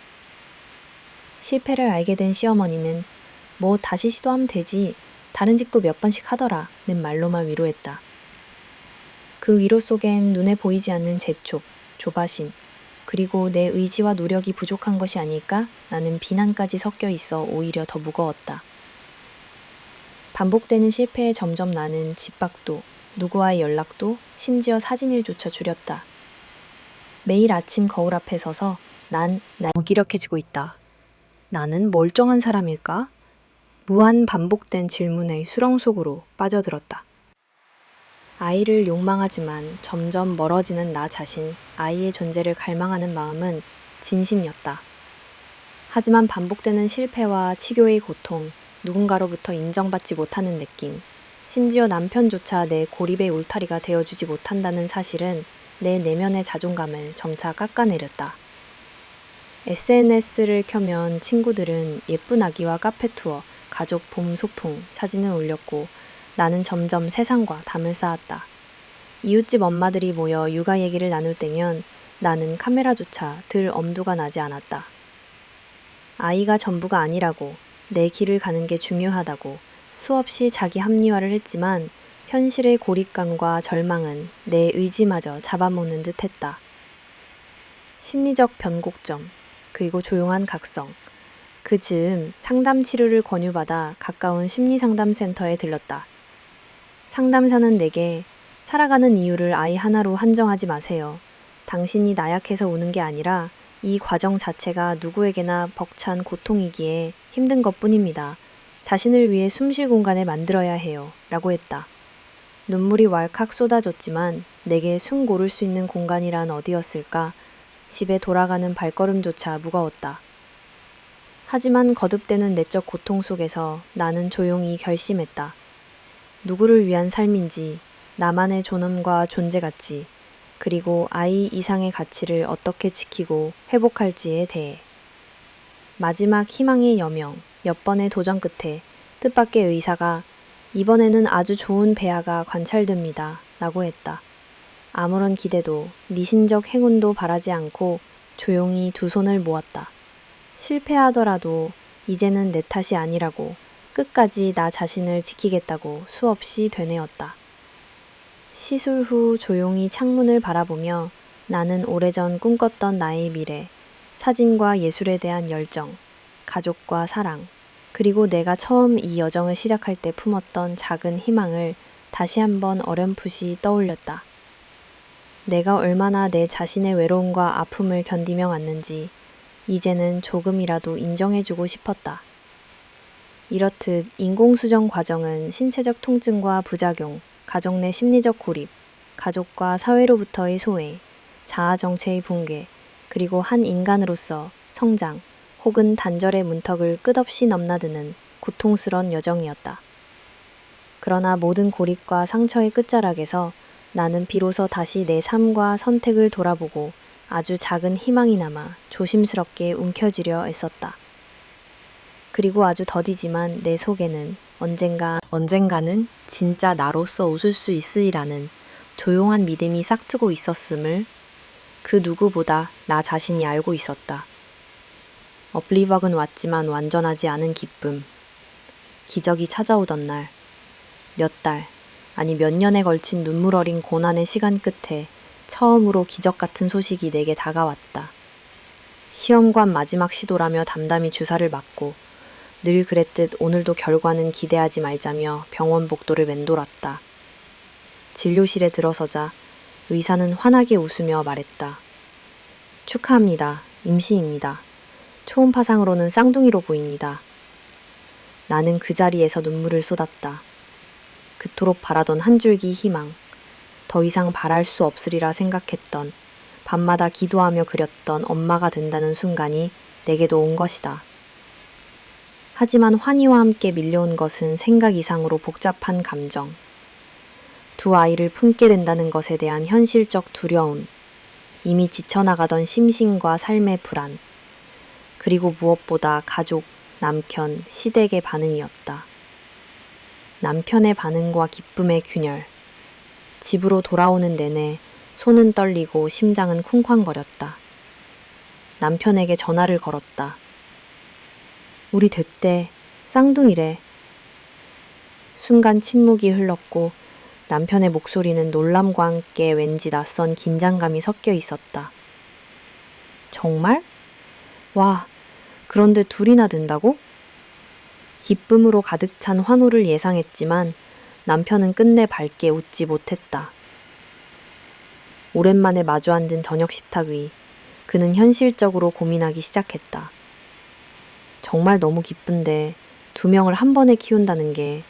실패를 알게 된 시어머니는 뭐 다시 시도하면 되지, 다른 직도 몇 번씩 하더라 는 말로만 위로했다. 그 위로 속엔 눈에 보이지 않는 재촉, 조바심, 그리고 내 의지와 노력이 부족한 것이 아닐까? 라는 비난까지 섞여 있어 오히려 더 무거웠다. 반복되는 실패에 점점 나는 집 밖도, 누구와의 연락도, 심지어 사진일조차 줄였다. 매일 아침 거울 앞에 서서 난 무기력해지고 있다. 나는 멀쩡한 사람일까? 무한 반복된 질문의 수렁 속으로 빠져들었다. 아이를 욕망하지만 점점 멀어지는 나 자신, 아이의 존재를 갈망하는 마음은 진심이었다. 하지만 반복되는 실패와 치교의 고통, 누군가로부터 인정받지 못하는 느낌. 심지어 남편조차 내 고립의 울타리가 되어주지 못한다는 사실은 내 내면의 자존감을 점차 깎아내렸다. SNS를 켜면 친구들은 예쁜 아기와 카페 투어, 가족 봄 소풍 사진을 올렸고 나는 점점 세상과 담을 쌓았다. 이웃집 엄마들이 모여 육아 얘기를 나눌 때면 나는 카메라조차 들 엄두가 나지 않았다. 아이가 전부가 아니라고, 내 길을 가는 게 중요하다고 수없이 자기 합리화를 했지만 현실의 고립감과 절망은 내 의지마저 잡아먹는 듯 했다. 심리적 변곡점, 그리고 조용한 각성. 그 즈음 상담 치료를 권유받아 가까운 심리상담센터에 들렀다. 상담사는 내게 살아가는 이유를 아이 하나로 한정하지 마세요. 당신이 나약해서 우는 게 아니라 이 과정 자체가 누구에게나 벅찬 고통이기에 힘든 것뿐입니다. 자신을 위해 숨쉴 공간을 만들어야 해요. 라고 했다. 눈물이 왈칵 쏟아졌지만 내게 숨 고를 수 있는 공간이란 어디였을까? 집에 돌아가는 발걸음조차 무거웠다. 하지만 거듭되는 내적 고통 속에서 나는 조용히 결심했다. 누구를 위한 삶인지, 나만의 존엄과 존재가치, 그리고 아이 이상의 가치를 어떻게 지키고 회복할지에 대해. 마지막 희망의 여명, 몇 번의 도전 끝에 뜻밖의 의사가 이번에는 아주 좋은 배아가 관찰됩니다. 라고 했다. 아무런 기대도, 미신적 행운도 바라지 않고 조용히 두 손을 모았다. 실패하더라도 이제는 내 탓이 아니라고 끝까지 나 자신을 지키겠다고 수없이 되뇌었다. 시술 후 조용히 창문을 바라보며 나는 오래전 꿈꿨던 나의 미래, 사진과 예술에 대한 열정, 가족과 사랑, 그리고 내가 처음 이 여정을 시작할 때 품었던 작은 희망을 다시 한번 어렴풋이 떠올렸다. 내가 얼마나 내 자신의 외로움과 아픔을 견디며 왔는지 이제는 조금이라도 인정해주고 싶었다. 이렇듯 인공수정 과정은 신체적 통증과 부작용, 가족 내 심리적 고립, 가족과 사회로부터의 소외, 자아 정체의 붕괴, 그리고 한 인간으로서 성장 혹은 단절의 문턱을 끝없이 넘나드는 고통스런 여정이었다. 그러나 모든 고립과 상처의 끝자락에서 나는 비로소 다시 내 삶과 선택을 돌아보고 아주 작은 희망이 남아 조심스럽게 움켜쥐려 애썼다. 그리고 아주 더디지만 내 속에는 언젠가는 진짜 나로서 웃을 수 있으리라는 조용한 믿음이 싹트고 있었음을 그 누구보다 나 자신이 알고 있었다. 업리벅은 왔지만 완전하지 않은 기쁨. 기적이 찾아오던 날, 몇 달, 아니 몇 년에 걸친 눈물 어린 고난의 시간 끝에 처음으로 기적 같은 소식이 내게 다가왔다. 시험관 마지막 시도라며 담담히 주사를 맞고 늘 그랬듯 오늘도 결과는 기대하지 말자며 병원 복도를 맴돌았다. 진료실에 들어서자 의사는 환하게 웃으며 말했다. 축하합니다. 임시입니다. 초음파상으로는 쌍둥이로 보입니다. 나는 그 자리에서 눈물을 쏟았다. 그토록 바라던 한 줄기 희망, 더 이상 바랄 수 없으리라 생각했던, 밤마다 기도하며 그렸던 엄마가 된다는 순간이 내게도 온 것이다. 하지만 환희와 함께 밀려온 것은 생각 이상으로 복잡한 감정. 두 아이를 품게 된다는 것에 대한 현실적 두려움, 이미 지쳐나가던 심신과 삶의 불안, 그리고 무엇보다 가족, 남편, 시댁의 반응이었다. 남편의 반응과 기쁨의 균열. 집으로 돌아오는 내내 손은 떨리고 심장은 쿵쾅거렸다. 남편에게 전화를 걸었다. 우리 됐대. 쌍둥이래. 순간 침묵이 흘렀고 남편의 목소리는 놀람과 함께 왠지 낯선 긴장감이 섞여 있었다. 정말? 와, 그런데 둘이나 된다고? 기쁨으로 가득 찬 환호를 예상했지만 남편은 끝내 밝게 웃지 못했다. 오랜만에 마주 앉은 저녁 식탁 위, 그는 현실적으로 고민하기 시작했다. 정말 너무 기쁜데 2명을 한 번에 키운다는 게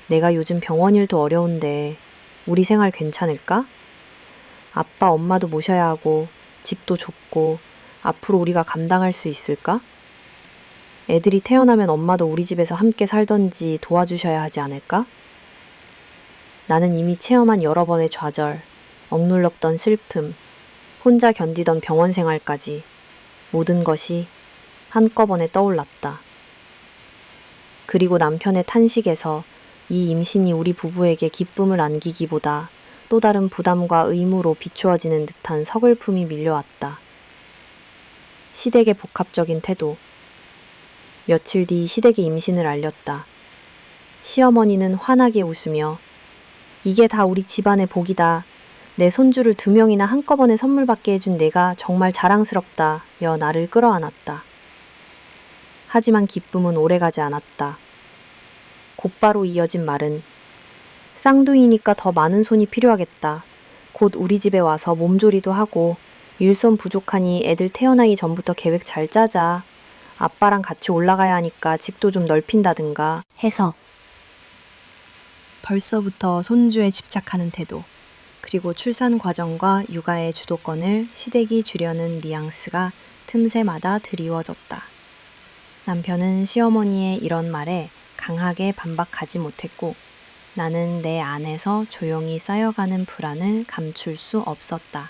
내가 요즘 병원 일도 어려운데 우리 생활 괜찮을까? 아빠, 엄마도 모셔야 하고 집도 좁고 앞으로 우리가 감당할 수 있을까? 애들이 태어나면 엄마도 우리 집에서 함께 살던지 도와주셔야 하지 않을까? 나는 이미 체험한 여러 번의 좌절, 억눌렀던 슬픔, 혼자 견디던 병원 생활까지 모든 것이 한꺼번에 떠올랐다. 그리고 남편의 탄식에서 이 임신이 우리 부부에게 기쁨을 안기기보다 또 다른 부담과 의무로 비추어지는 듯한 서글픔이 밀려왔다. 시댁의 복합적인 태도. 며칠 뒤 시댁이 임신을 알렸다. 시어머니는 환하게 웃으며 이게 다 우리 집안의 복이다. 내 손주를 2명이나 한꺼번에 선물 받게 해준 내가 정말 자랑스럽다며 나를 끌어안았다. 하지만 기쁨은 오래가지 않았다. 곧바로 이어진 말은 쌍둥이니까 더 많은 손이 필요하겠다. 곧 우리 집에 와서 몸조리도 하고 일손 부족하니 애들 태어나기 전부터 계획 잘 짜자. 아빠랑 같이 올라가야 하니까 집도 좀 넓힌다든가 해서 벌써부터 손주에 집착하는 태도, 그리고 출산 과정과 육아의 주도권을 시댁이 주려는 뉘앙스가 틈새마다 드리워졌다. 남편은 시어머니의 이런 말에 강하게 반박하지 못했고 나는 내 안에서 조용히 쌓여가는 불안을 감출 수 없었다.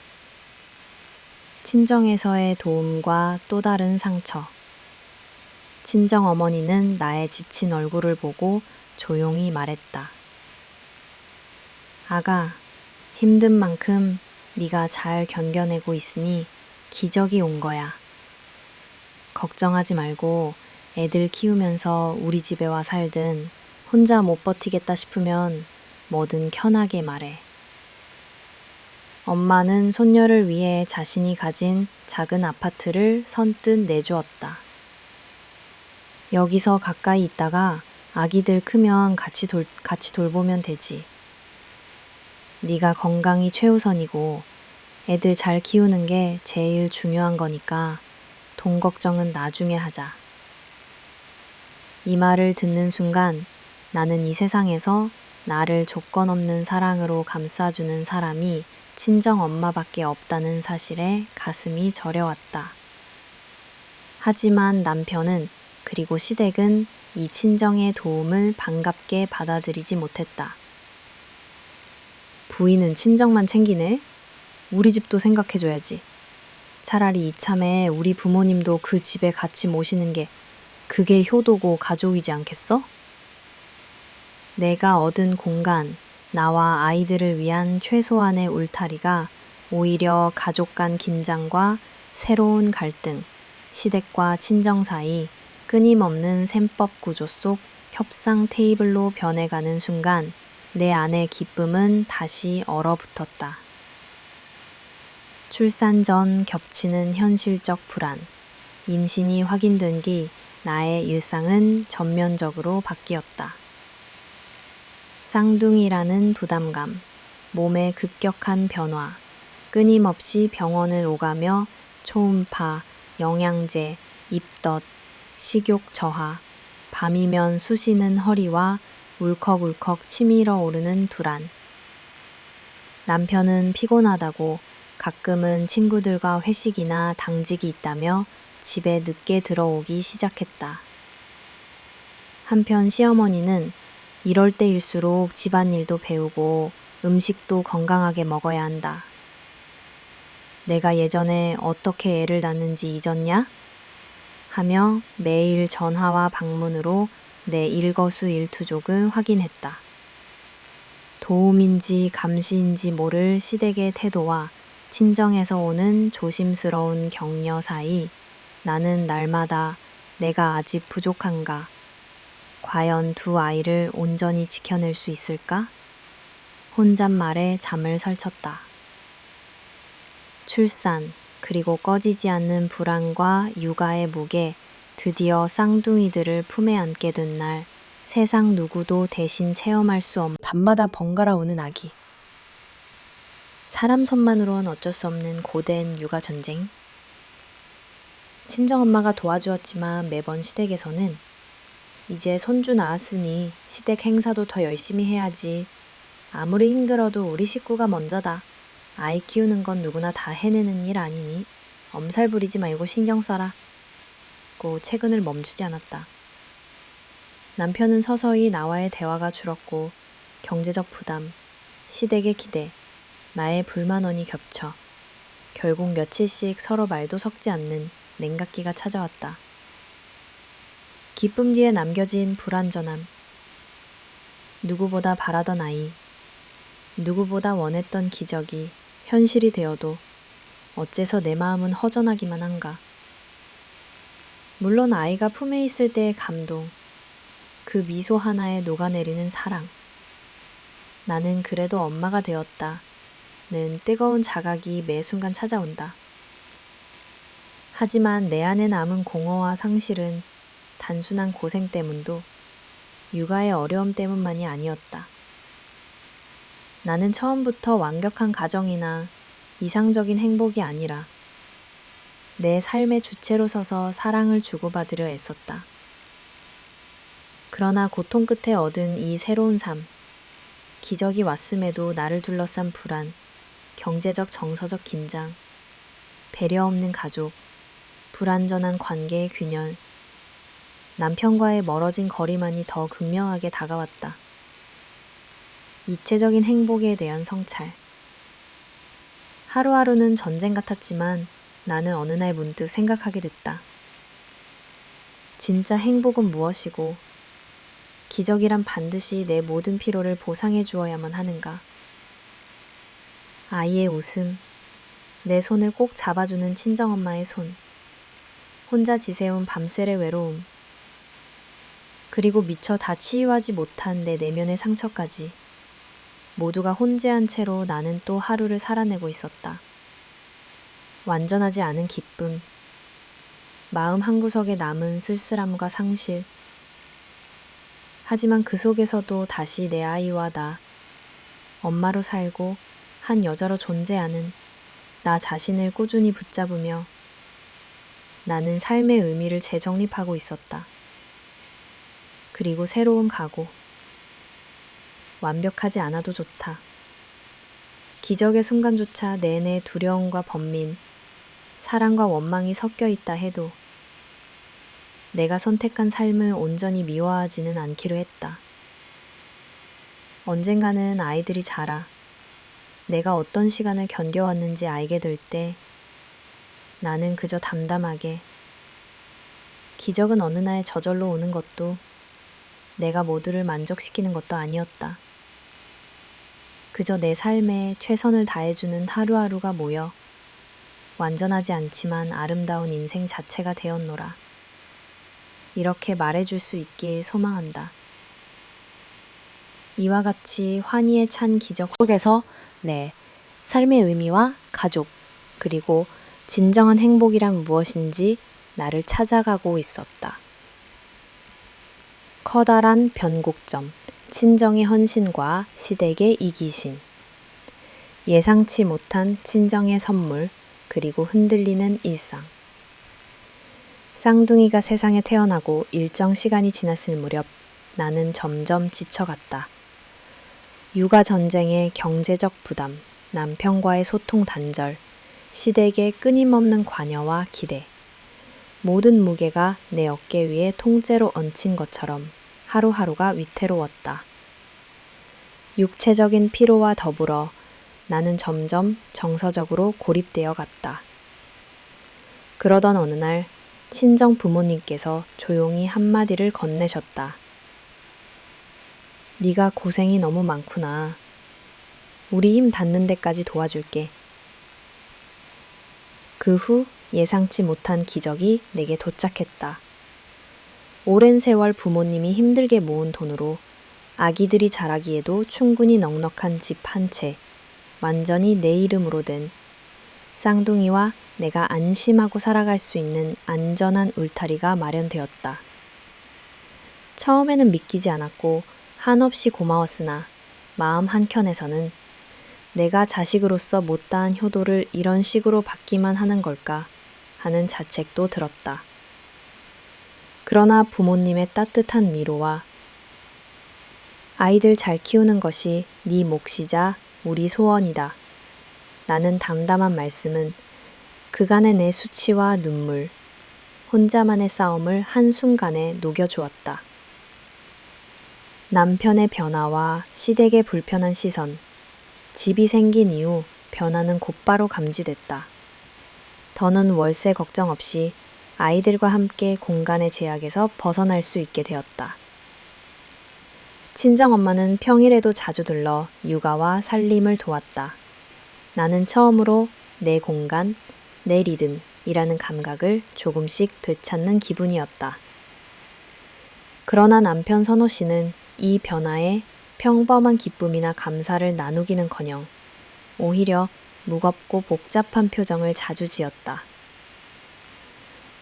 친정에서의 도움과 또 다른 상처. 친정 어머니는 나의 지친 얼굴을 보고 조용히 말했다. 아가, 힘든 만큼 네가 잘 견뎌내고 있으니 기적이 온 거야. 걱정하지 말고 애들 키우면서 우리 집에 와 살든 혼자 못 버티겠다 싶으면 뭐든 편하게 말해. 엄마는 손녀를 위해 자신이 가진 작은 아파트를 선뜻 내주었다. 여기서 가까이 있다가 아기들 크면 같이 돌보면 되지. 네가 건강이 최우선이고 애들 잘 키우는 게 제일 중요한 거니까 돈 걱정은 나중에 하자. 이 말을 듣는 순간 나는 이 세상에서 나를 조건 없는 사랑으로 감싸주는 사람이 친정 엄마밖에 없다는 사실에 가슴이 저려왔다. 하지만 남편은 그리고 시댁은 이 친정의 도움을 반갑게 받아들이지 못했다. 부인은 친정만 챙기네? 우리 집도 생각해줘야지. 차라리 이참에 우리 부모님도 그 집에 같이 모시는 게 그게 효도고 가족이지 않겠어? 내가 얻은 공간, 나와 아이들을 위한 최소한의 울타리가 오히려 가족 간 긴장과 새로운 갈등, 시댁과 친정 사이 끊임없는 셈법 구조 속 협상 테이블로 변해가는 순간 내 안의 기쁨은 다시 얼어붙었다. 출산 전 겹치는 현실적 불안, 임신이 확인된 뒤 나의 일상은 전면적으로 바뀌었다. 쌍둥이라는 부담감, 몸의 급격한 변화, 끊임없이 병원을 오가며 초음파, 영양제, 입덧, 식욕 저하, 밤이면 쑤시는 허리와 울컥울컥 치밀어 오르는 불안. 남편은 피곤하다고 가끔은 친구들과 회식이나 당직이 있다며 집에 늦게 들어오기 시작했다. 한편 시어머니는 이럴 때일수록 집안일도 배우고 음식도 건강하게 먹어야 한다. 내가 예전에 어떻게 애를 낳는지 잊었냐? 하며 매일 전화와 방문으로 내 일거수일투족을 확인했다. 도움인지 감시인지 모를 시댁의 태도와 친정에서 오는 조심스러운 격려 사이 나는 날마다 내가 아직 부족한가? 과연 2 아이를 온전히 지켜낼 수 있을까? 혼잣말에 잠을 설쳤다. 출산, 그리고 꺼지지 않는 불안과 육아의 무게, 드디어 쌍둥이들을 품에 안게 된 날, 세상 누구도 대신 체험할 수 없는 밤마다 번갈아 오는 아기. 사람 손만으로는 어쩔 수 없는 고된 육아 전쟁. 친정엄마가 도와주었지만 매번 시댁에서는 이제 손주 낳았으니 시댁 행사도 더 열심히 해야지. 아무리 힘들어도 우리 식구가 먼저다. 아이 키우는 건 누구나 다 해내는 일 아니니 엄살 부리지 말고 신경 써라. 있고 최근을 멈추지 않았다. 남편은 서서히 나와의 대화가 줄었고 경제적 부담, 시댁의 기대, 나의 불만원이 겹쳐 결국 며칠씩 서로 말도 섞지 않는 냉각기가 찾아왔다. 기쁨 뒤에 남겨진 불완전함. 누구보다 바라던 아이, 누구보다 원했던 기적이 현실이 되어도 어째서 내 마음은 허전하기만 한가. 물론 아이가 품에 있을 때의 감동, 그 미소 하나에 녹아내리는 사랑. 나는 그래도 엄마가 되었다. 는 뜨거운 자각이 매 순간 찾아온다. 하지만 내 안에 남은 공허와 상실은 단순한 고생 때문도 육아의 어려움 때문만이 아니었다. 나는 처음부터 완벽한 가정이나 이상적인 행복이 아니라 내 삶의 주체로 서서 사랑을 주고받으려 애썼다. 그러나 고통 끝에 얻은 이 새로운 삶, 기적이 왔음에도 나를 둘러싼 불안, 경제적 정서적 긴장, 배려 없는 가족, 불완전한 관계의 균열, 남편과의 멀어진 거리만이 더 극명하게 다가왔다. 이체적인 행복에 대한 성찰. 하루하루는 전쟁 같았지만 나는 어느 날 문득 생각하게 됐다. 진짜 행복은 무엇이고 기적이란 반드시 내 모든 피로를 보상해 주어야만 하는가? 아이의 웃음, 내 손을 꼭 잡아주는 친정엄마의 손, 혼자 지새운 밤새의 외로움, 그리고 미처 다 치유하지 못한 내 내면의 상처까지 모두가 혼재한 채로 나는 또 하루를 살아내고 있었다. 완전하지 않은 기쁨, 마음 한구석에 남은 쓸쓸함과 상실. 하지만 그 속에서도 다시 내 아이와 나, 엄마로 살고 한 여자로 존재하는 나 자신을 꾸준히 붙잡으며 나는 삶의 의미를 재정립하고 있었다. 그리고 새로운 각오. 완벽하지 않아도 좋다. 기적의 순간조차 내내 두려움과 번민, 사랑과 원망이 섞여 있다 해도 내가 선택한 삶을 온전히 미워하지는 않기로 했다. 언젠가는 아이들이 자라 내가 어떤 시간을 견뎌왔는지 알게 될 때 나는 그저 담담하게 기적은 어느 날 저절로 오는 것도 내가 모두를 만족시키는 것도 아니었다. 그저 내 삶에 최선을 다해주는 하루하루가 모여 완전하지 않지만 아름다운 인생 자체가 되었노라. 이렇게 말해줄 수 있길 소망한다. 이와 같이 환희에 찬 기적 속에서 내 삶의 의미와 가족, 그리고 진정한 행복이란 무엇인지 나를 찾아가고 있었다. 커다란 변곡점, 친정의 헌신과 시댁의 이기심, 예상치 못한 친정의 선물, 그리고 흔들리는 일상. 쌍둥이가 세상에 태어나고 일정 시간이 지났을 무렵 나는 점점 지쳐갔다. 육아 전쟁의 경제적 부담, 남편과의 소통 단절, 시댁의 끊임없는 관여와 기대. 모든 무게가 내 어깨 위에 통째로 얹힌 것처럼 하루하루가 위태로웠다. 육체적인 피로와 더불어 나는 점점 정서적으로 고립되어 갔다. 그러던 어느 날 친정 부모님께서 조용히 한마디를 건네셨다. 네가 고생이 너무 많구나. 우리 힘 닿는 데까지 도와줄게. 그 후 예상치 못한 기적이 내게 도착했다. 오랜 세월 부모님이 힘들게 모은 돈으로 아기들이 자라기에도 충분히 넉넉한 집 한 채, 완전히 내 이름으로 된 쌍둥이와 내가 안심하고 살아갈 수 있는 안전한 울타리가 마련되었다. 처음에는 믿기지 않았고 한없이 고마웠으나 마음 한켠에서는 내가 자식으로서 못다한 효도를 이런 식으로 받기만 하는 걸까 하는 자책도 들었다. 그러나 부모님의 따뜻한 위로와 아이들 잘 키우는 것이 네 몫이자 우리 소원이다. 나는 담담한 말씀은 그간의 내 수치와 눈물, 혼자만의 싸움을 한순간에 녹여주었다. 남편의 변화와 시댁의 불편한 시선, 집이 생긴 이후 변화는 곧바로 감지됐다. 더는 월세 걱정 없이 아이들과 함께 공간의 제약에서 벗어날 수 있게 되었다. 친정엄마는 평일에도 자주 들러 육아와 살림을 도왔다. 나는 처음으로 내 공간, 내 리듬이라는 감각을 조금씩 되찾는 기분이었다. 그러나 남편 선호 씨는 이 변화에 평범한 기쁨이나 감사를 나누기는커녕 오히려 무겁고 복잡한 표정을 자주 지었다.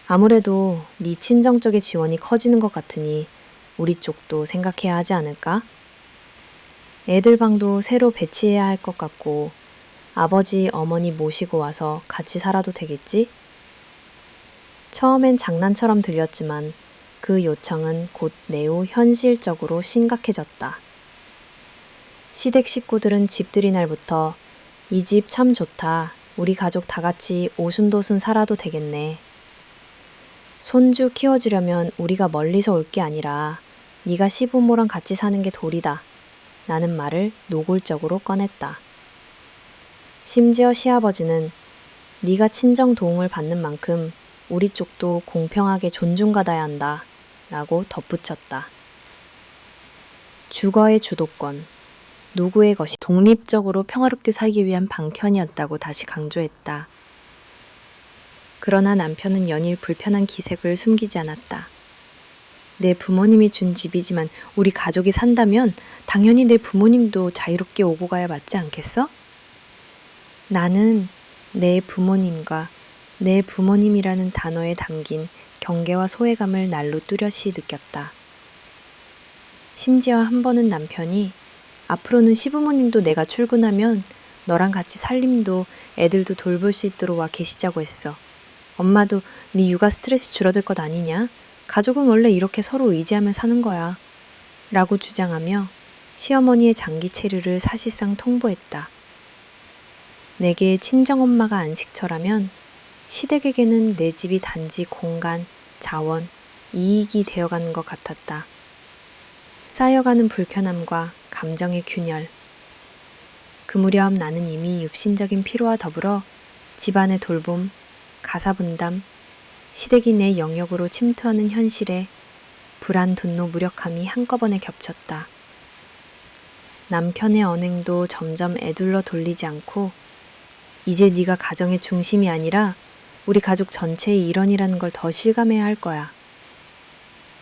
아무래도 네 친정 쪽의 지원이 커지는 것 같으니 우리 쪽도 생각해야 하지 않을까? 애들 방도 새로 배치해야 할 것 같고 아버지, 어머니 모시고 와서 같이 살아도 되겠지? 처음엔 장난처럼 들렸지만 그 요청은 곧 내후 현실적으로 심각해졌다. 시댁 식구들은 집들이 날부터 이 집 참 좋다. 우리 가족 다 같이 오순도순 살아도 되겠네. 손주 키워주려면 우리가 멀리서 올 게 아니라 네가 시부모랑 같이 사는 게 도리다. 라는 말을 노골적으로 꺼냈다. 심지어 시아버지는 네가 친정 도움을 받는 만큼 우리 쪽도 공평하게 존중받아야 한다. 라고 덧붙였다. 주거의 주도권, 누구의 것이 독립적으로 평화롭게 살기 위한 방편이었다고 다시 강조했다. 그러나 남편은 연일 불편한 기색을 숨기지 않았다. 내 부모님이 준 집이지만 우리 가족이 산다면 당연히 내 부모님도 자유롭게 오고 가야 맞지 않겠어? 나는 내 부모님과 내 부모님이라는 단어에 담긴 경계와 소외감을 날로 뚜렷이 느꼈다. 심지어 한 번은 남편이 앞으로는 시부모님도 내가 출근하면 너랑 같이 살림도 애들도 돌볼 수 있도록 와 계시자고 했어. 엄마도 네 육아 스트레스 줄어들 것 아니냐? 가족은 원래 이렇게 서로 의지하며 사는 거야. 라고 주장하며 시어머니의 장기 체류를 사실상 통보했다. 내게 친정엄마가 안식처라면 시댁에게는 내 집이 단지 공간, 자원, 이익이 되어가는 것 같았다. 쌓여가는 불편함과 감정의 균열. 그 무렵 나는 이미 육신적인 피로와 더불어 집안의 돌봄, 가사 분담, 시댁이 내 영역으로 침투하는 현실에 불안, 분노, 무력함이 한꺼번에 겹쳤다. 남편의 언행도 점점 에둘러 돌리지 않고 이제 네가 가정의 중심이 아니라 우리 가족 전체의 일원이라는 걸 더 실감해야 할 거야.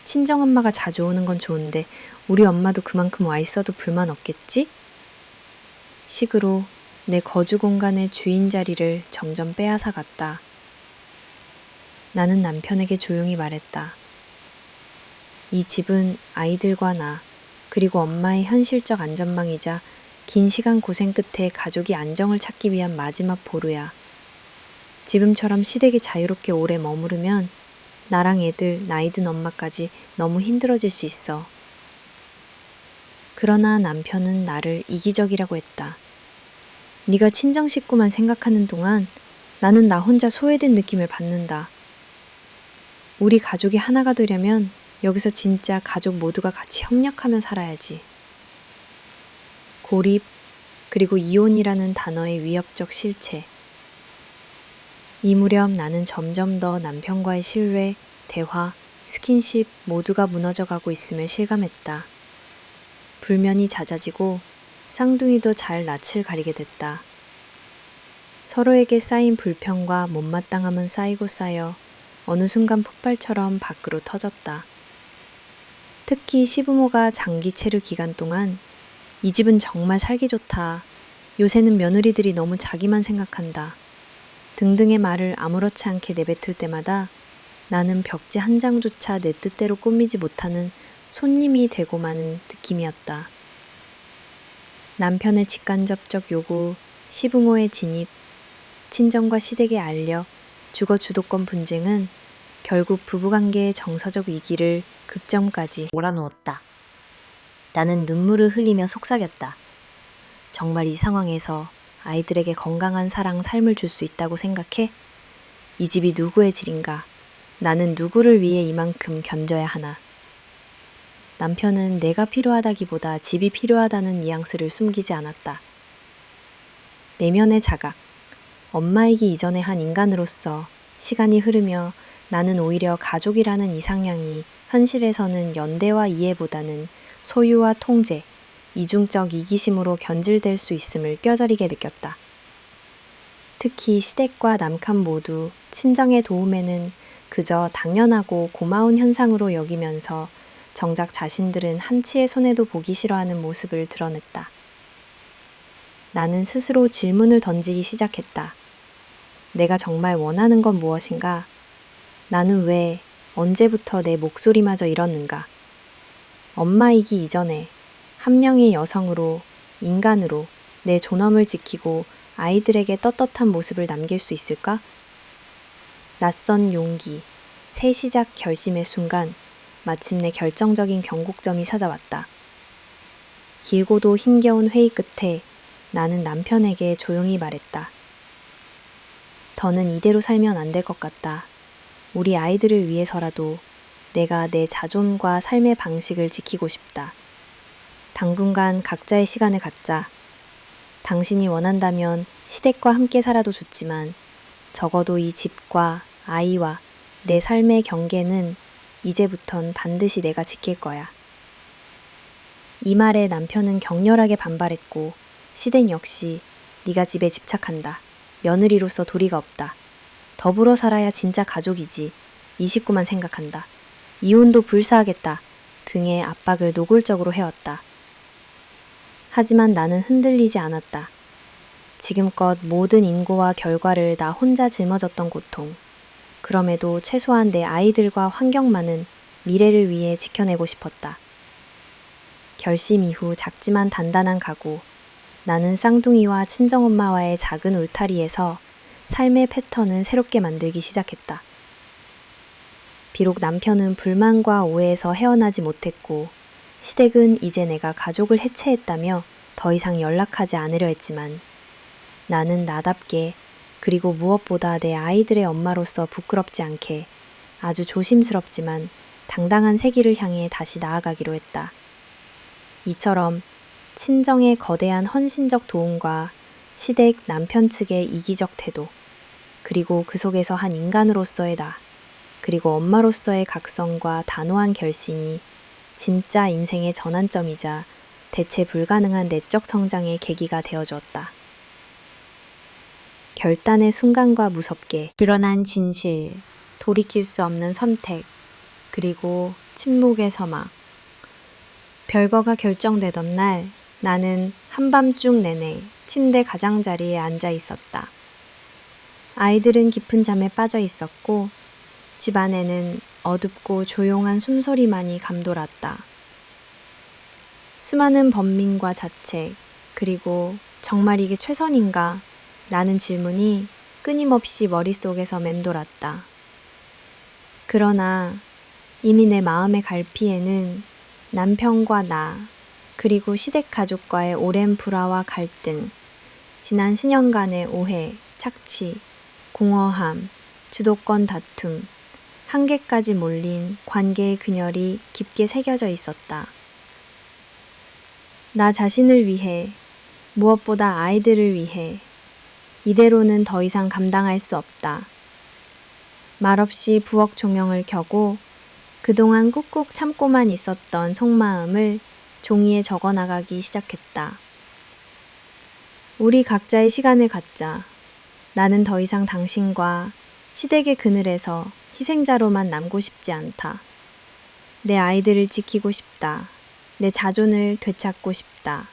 친정엄마가 자주 오는 건 좋은데 우리 엄마도 그만큼 와 있어도 불만 없겠지? 식으로 내 거주 공간의 주인 자리를 점점 빼앗아 갔다. 나는 남편에게 조용히 말했다. 이 집은 아이들과 나, 그리고 엄마의 현실적 안전망이자 긴 시간 고생 끝에 가족이 안정을 찾기 위한 마지막 보루야. 지금처럼 시댁에 자유롭게 오래 머무르면 나랑 애들, 나이 든 엄마까지 너무 힘들어질 수 있어. 그러나 남편은 나를 이기적이라고 했다. 네가 친정 식구만 생각하는 동안 나는 나 혼자 소외된 느낌을 받는다. 우리 가족이 하나가 되려면 여기서 진짜 가족 모두가 같이 협력하며 살아야지. 고립, 그리고 이혼이라는 단어의 위협적 실체. 이 무렵 나는 점점 더 남편과의 신뢰, 대화, 스킨십 모두가 무너져가고 있음을 실감했다. 불면이 잦아지고 쌍둥이도 잘 낯을 가리게 됐다. 서로에게 쌓인 불평과 못마땅함은 쌓이고 쌓여 어느 순간 폭발처럼 밖으로 터졌다. 특히 시부모가 장기 체류 기간 동안 이 집은 정말 살기 좋다. 요새는 며느리들이 너무 자기만 생각한다. 등등의 말을 아무렇지 않게 내뱉을 때마다 나는 벽지 한 장조차 내 뜻대로 꾸미지 못하는 손님이 되고 마는 느낌이었다. 남편의 직간접적 요구, 시부모의 진입, 친정과 시댁에 알려 주거 주도권 분쟁은 결국 부부관계의 정서적 위기를 극점까지 몰아누웠다. 나는 눈물을 흘리며 속삭였다. 정말 이 상황에서 아이들에게 건강한 사랑, 삶을 줄 수 있다고 생각해? 이 집이 누구의 집인가? 나는 누구를 위해 이만큼 견뎌야 하나. 남편은 내가 필요하다기보다 집이 필요하다는 뉘앙스를 숨기지 않았다. 내면의 자각. 엄마이기 이전에 한 인간으로서 시간이 흐르며 나는 오히려 가족이라는 이상향이 현실에서는 연대와 이해보다는 소유와 통제, 이중적 이기심으로 견질될 수 있음을 뼈저리게 느꼈다. 특히 시댁과 남칸 모두 친정의 도움에는 그저 당연하고 고마운 현상으로 여기면서 정작 자신들은 한치의 손해도 보기 싫어하는 모습을 드러냈다. 나는 스스로 질문을 던지기 시작했다. 내가 정말 원하는 건 무엇인가? 나는 왜, 언제부터 내 목소리마저 잃었는가? 엄마이기 이전에 한 명의 여성으로, 인간으로 내 존엄을 지키고 아이들에게 떳떳한 모습을 남길 수 있을까? 낯선 용기, 새 시작 결심의 순간 마침내 결정적인 경곡점이 찾아왔다. 길고도 힘겨운 회의 끝에 나는 남편에게 조용히 말했다. 더는 이대로 살면 안 될 것 같다. 우리 아이들을 위해서라도 내가 내 자존과 삶의 방식을 지키고 싶다. 당분간 각자의 시간을 갖자. 당신이 원한다면 시댁과 함께 살아도 좋지만 적어도 이 집과 아이와 내 삶의 경계는 이제부턴 반드시 내가 지킬 거야. 이 말에 남편은 격렬하게 반발했고 시댁 역시 네가 집에 집착한다. 며느리로서 도리가 없다. 더불어 살아야 진짜 가족이지. 이 식구만 생각한다. 이혼도 불사하겠다. 등의 압박을 노골적으로 해왔다. 하지만 나는 흔들리지 않았다. 지금껏 모든 인고와 결과를 나 혼자 짊어졌던 고통. 그럼에도 최소한 내 아이들과 환경만은 미래를 위해 지켜내고 싶었다. 결심 이후 작지만 단단한 각오. 나는 쌍둥이와 친정엄마와의 작은 울타리에서 삶의 패턴을 새롭게 만들기 시작했다. 비록 남편은 불만과 오해에서 헤어나지 못했고 시댁은 이제 내가 가족을 해체했다며 더 이상 연락하지 않으려 했지만 나는 나답게 그리고 무엇보다 내 아이들의 엄마로서 부끄럽지 않게 아주 조심스럽지만 당당한 새 길을 향해 다시 나아가기로 했다. 이처럼 친정의 거대한 헌신적 도움과 시댁 남편 측의 이기적 태도, 그리고 그 속에서 한 인간으로서의 나, 그리고 엄마로서의 각성과 단호한 결심이 진짜 인생의 전환점이자 대체 불가능한 내적 성장의 계기가 되어주었다. 결단의 순간과 무섭게 드러난 진실, 돌이킬 수 없는 선택, 그리고 침묵의 서막. 별거가 결정되던 날 나는 한밤중 내내 침대 가장자리에 앉아 있었다. 아이들은 깊은 잠에 빠져 있었고 집 안에는 어둡고 조용한 숨소리만이 감돌았다. 수많은 번민과 자책, 그리고 정말 이게 최선인가? 라는 질문이 끊임없이 머릿속에서 맴돌았다. 그러나 이미 내 마음의 갈피에는 남편과 나, 그리고 시댁 가족과의 오랜 불화와 갈등, 지난 수년간의 오해, 착취, 공허함, 주도권 다툼, 한계까지 몰린 관계의 그녀리 깊게 새겨져 있었다. 나 자신을 위해, 무엇보다 아이들을 위해 이대로는 더 이상 감당할 수 없다. 말없이 부엌 조명을 켜고 그동안 꾹꾹 참고만 있었던 속마음을 종이에 적어나가기 시작했다. 우리 각자의 시간을 갖자. 나는 더 이상 당신과 시댁의 그늘에서 희생자로만 남고 싶지 않다. 내 아이들을 지키고 싶다. 내 자존을 되찾고 싶다.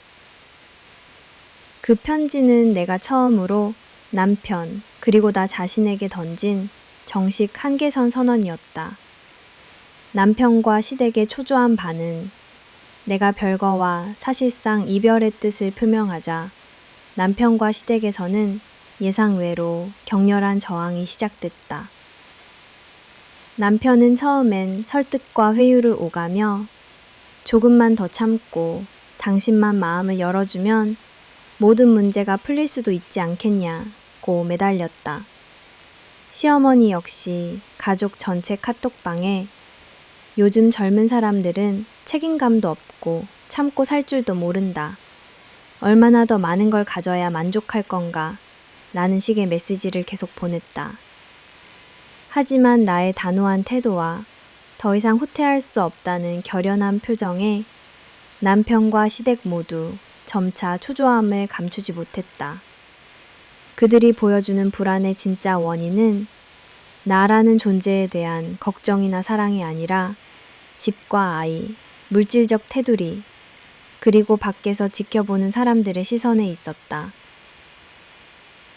그 편지는 내가 처음으로 남편 그리고 나 자신에게 던진 정식 한계선 선언이었다. 남편과 시댁의 초조한 반응, 내가 별거와 사실상 이별의 뜻을 표명하자 남편과 시댁에서는 예상외로 격렬한 저항이 시작됐다. 남편은 처음엔 설득과 회유를 오가며 조금만 더 참고 당신만 마음을 열어주면 모든 문제가 풀릴 수도 있지 않겠냐고 매달렸다. 시어머니 역시 가족 전체 카톡방에 요즘 젊은 사람들은 책임감도 없고 참고 살 줄도 모른다. 얼마나 더 많은 걸 가져야 만족할 건가? 라는 식의 메시지를 계속 보냈다. 하지만 나의 단호한 태도와 더 이상 후퇴할 수 없다는 결연한 표정에 남편과 시댁 모두 점차 초조함을 감추지 못했다. 그들이 보여주는 불안의 진짜 원인은 나라는 존재에 대한 걱정이나 사랑이 아니라 집과 아이, 물질적 테두리, 그리고 밖에서 지켜보는 사람들의 시선에 있었다.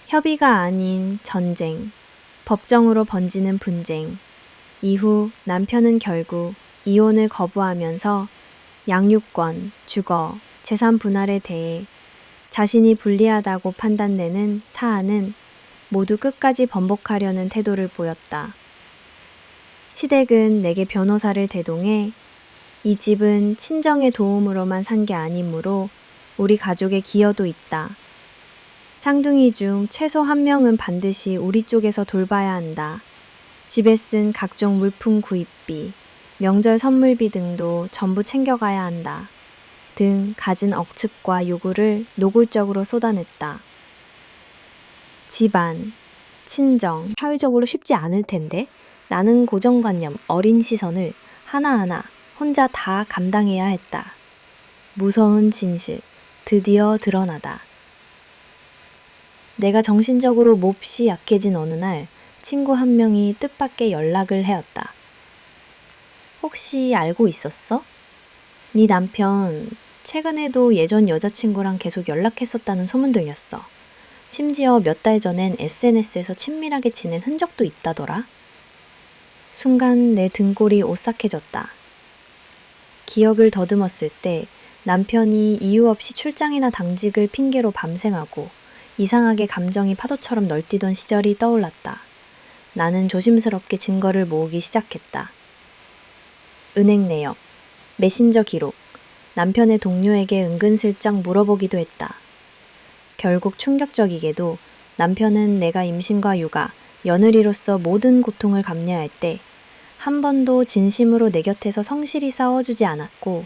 협의가 아닌 전쟁, 법정으로 번지는 분쟁. 이후 남편은 결국 이혼을 거부하면서 양육권, 주거, 재산 분할에 대해 자신이 불리하다고 판단되는 사안은 모두 끝까지 번복하려는 태도를 보였다. 시댁은 내게 변호사를 대동해 이 집은 친정의 도움으로만 산 게 아니므로 우리 가족의 기여도 있다. 쌍둥이 중 최소 한 명은 반드시 우리 쪽에서 돌봐야 한다. 집에 쓴 각종 물품 구입비, 명절 선물비 등도 전부 챙겨가야 한다. 등 갖은 억측과 요구를 노골적으로 쏟아냈다. 집안, 친정, 사회적으로 쉽지 않을 텐데 나는 고정관념, 어린 시선을 하나하나 혼자 다 감당해야 했다. 무서운 진실, 드디어 드러나다. 내가 정신적으로 몹시 약해진 어느 날 친구 한 명이 뜻밖의 연락을 해왔다. 혹시 알고 있었어? 네 남편 최근에도 예전 여자친구랑 계속 연락했었다는 소문 들렸어. 심지어 몇 달 전엔 SNS에서 친밀하게 지낸 흔적도 있다더라. 순간 내 등골이 오싹해졌다. 기억을 더듬었을 때 남편이 이유 없이 출장이나 당직을 핑계로 밤샘하고 이상하게 감정이 파도처럼 널뛰던 시절이 떠올랐다. 나는 조심스럽게 증거를 모으기 시작했다. 은행 내역, 메신저 기록, 남편의 동료에게 은근슬쩍 물어보기도 했다. 결국 충격적이게도 남편은 내가 임신과 육아, 며느리로서 모든 고통을 감내할 때 한 번도 진심으로 내 곁에서 성실히 싸워주지 않았고,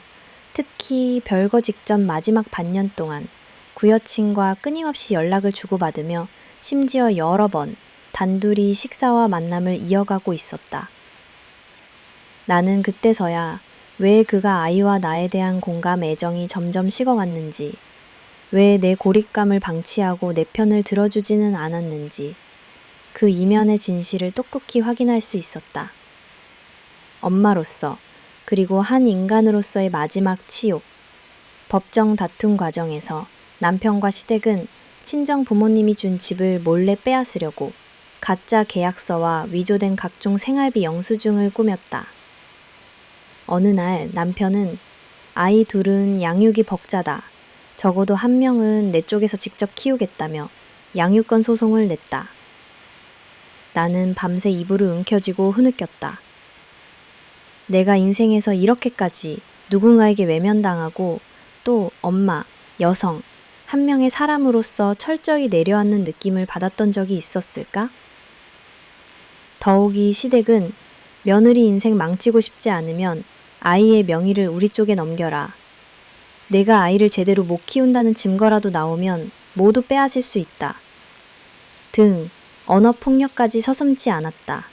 특히 별거 직전 마지막 반년 동안 구여친과 끊임없이 연락을 주고받으며 심지어 여러 번 단둘이 식사와 만남을 이어가고 있었다. 나는 그때서야 왜 그가 아이와 나에 대한 공감, 애정이 점점 식어갔는지, 왜 내 고립감을 방치하고 내 편을 들어주지는 않았는지, 그 이면의 진실을 똑똑히 확인할 수 있었다. 엄마로서, 그리고 한 인간으로서의 마지막 치욕. 법정 다툼 과정에서 남편과 시댁은 친정 부모님이 준 집을 몰래 빼앗으려고 가짜 계약서와 위조된 각종 생활비 영수증을 꾸몄다. 어느 날 남편은 아이 둘은 양육이 벅차다. 적어도 한 명은 내 쪽에서 직접 키우겠다며 양육권 소송을 냈다. 나는 밤새 이불을 움켜쥐고 흐느꼈다. 내가 인생에서 이렇게까지 누군가에게 외면당하고 또 엄마, 여성, 한 명의 사람으로서 철저히 내려앉는 느낌을 받았던 적이 있었을까? 더욱이 시댁은 며느리 인생 망치고 싶지 않으면 아이의 명의를 우리 쪽에 넘겨라. 내가 아이를 제대로 못 키운다는 증거라도 나오면 모두 빼앗을 수 있다. 등 언어폭력까지 서슴지 않았다.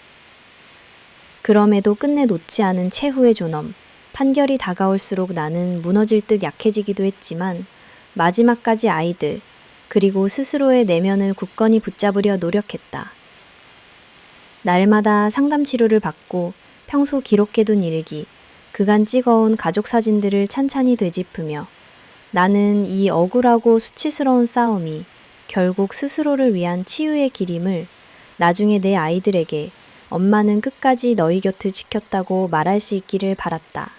그럼에도 끝내 놓지 않은 최후의 존엄, 판결이 다가올수록 나는 무너질 듯 약해지기도 했지만 마지막까지 아이들, 그리고 스스로의 내면을 굳건히 붙잡으려 노력했다. 날마다 상담 치료를 받고 평소 기록해둔 일기, 그간 찍어온 가족 사진들을 찬찬히 되짚으며 나는 이 억울하고 수치스러운 싸움이 결국 스스로를 위한 치유의 길임을 나중에 내 아이들에게 엄마는 끝까지 너희 곁을 지켰다고 말할 수 있기를 바랐다.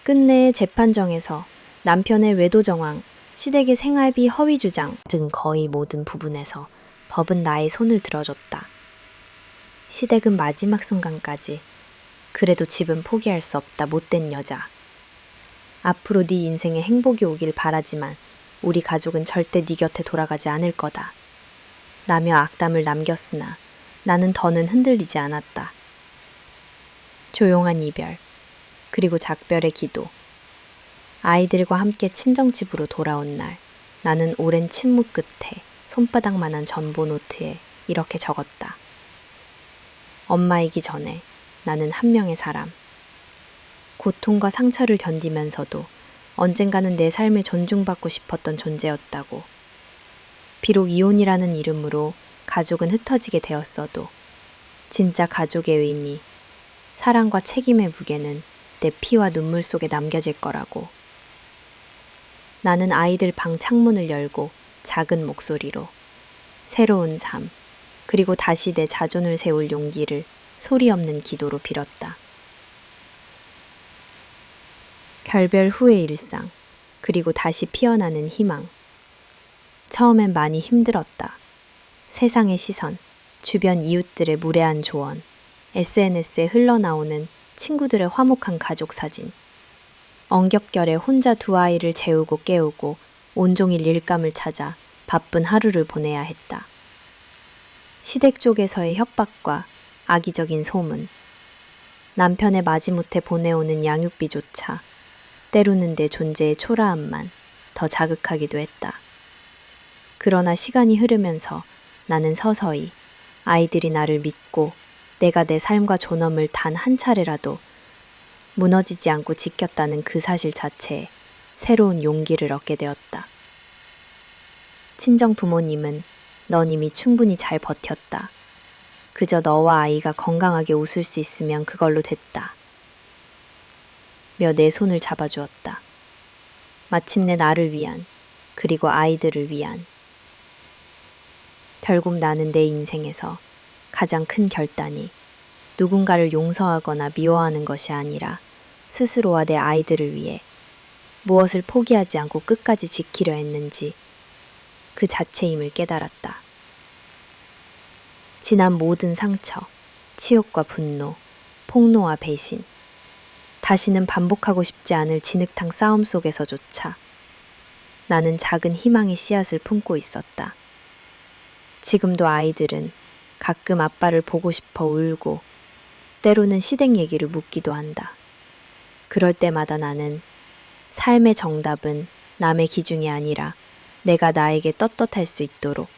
끝내 재판정에서 남편의 외도 정황, 시댁의 생활비 허위 주장 등 거의 모든 부분에서 법은 나의 손을 들어줬다. 시댁은 마지막 순간까지 그래도 집은 포기할 수 없다, 못된 여자. 앞으로 네 인생에 행복이 오길 바라지만 우리 가족은 절대 네 곁에 돌아가지 않을 거다. 라며 악담을 남겼으나 나는 더는 흔들리지 않았다. 조용한 이별, 그리고 작별의 기도. 아이들과 함께 친정집으로 돌아온 날, 나는 오랜 침묵 끝에 손바닥만한 전보 노트에 이렇게 적었다. 엄마이기 전에 나는 한 명의 사람. 고통과 상처를 견디면서도 언젠가는 내 삶을 존중받고 싶었던 존재였다고. 비록 이혼이라는 이름으로 가족은 흩어지게 되었어도 진짜 가족의 의미, 사랑과 책임의 무게는 내 피와 눈물 속에 남겨질 거라고. 나는 아이들 방 창문을 열고 작은 목소리로 새로운 삶, 그리고 다시 내 자존을 세울 용기를 소리 없는 기도로 빌었다. 결별 후의 일상, 그리고 다시 피어나는 희망. 처음엔 많이 힘들었다. 세상의 시선, 주변 이웃들의 무례한 조언, SNS에 흘러나오는 친구들의 화목한 가족 사진. 엉겹결에 혼자 두 아이를 재우고 깨우고 온종일 일감을 찾아 바쁜 하루를 보내야 했다. 시댁 쪽에서의 협박과 악의적인 소문, 남편의 마지못해 보내오는 양육비조차 때로는 내 존재의 초라함만 더 자극하기도 했다. 그러나 시간이 흐르면서 나는 서서히 아이들이 나를 믿고 내가 내 삶과 존엄을 단 한 차례라도 무너지지 않고 지켰다는 그 사실 자체에 새로운 용기를 얻게 되었다. 친정 부모님은 넌 이미 충분히 잘 버텼다. 그저 너와 아이가 건강하게 웃을 수 있으면 그걸로 됐다. 며 내 손을 잡아주었다. 마침내 나를 위한, 그리고 아이들을 위한. 결국 나는 내 인생에서 가장 큰 결단이 누군가를 용서하거나 미워하는 것이 아니라 스스로와 내 아이들을 위해 무엇을 포기하지 않고 끝까지 지키려 했는지 그 자체임을 깨달았다. 지난 모든 상처, 치욕과 분노, 폭로와 배신, 다시는 반복하고 싶지 않을 진흙탕 싸움 속에서조차 나는 작은 희망의 씨앗을 품고 있었다. 지금도 아이들은 가끔 아빠를 보고 싶어 울고 때로는 시댁 얘기를 묻기도 한다. 그럴 때마다 나는 삶의 정답은 남의 기준이 아니라 내가 나에게 떳떳할 수 있도록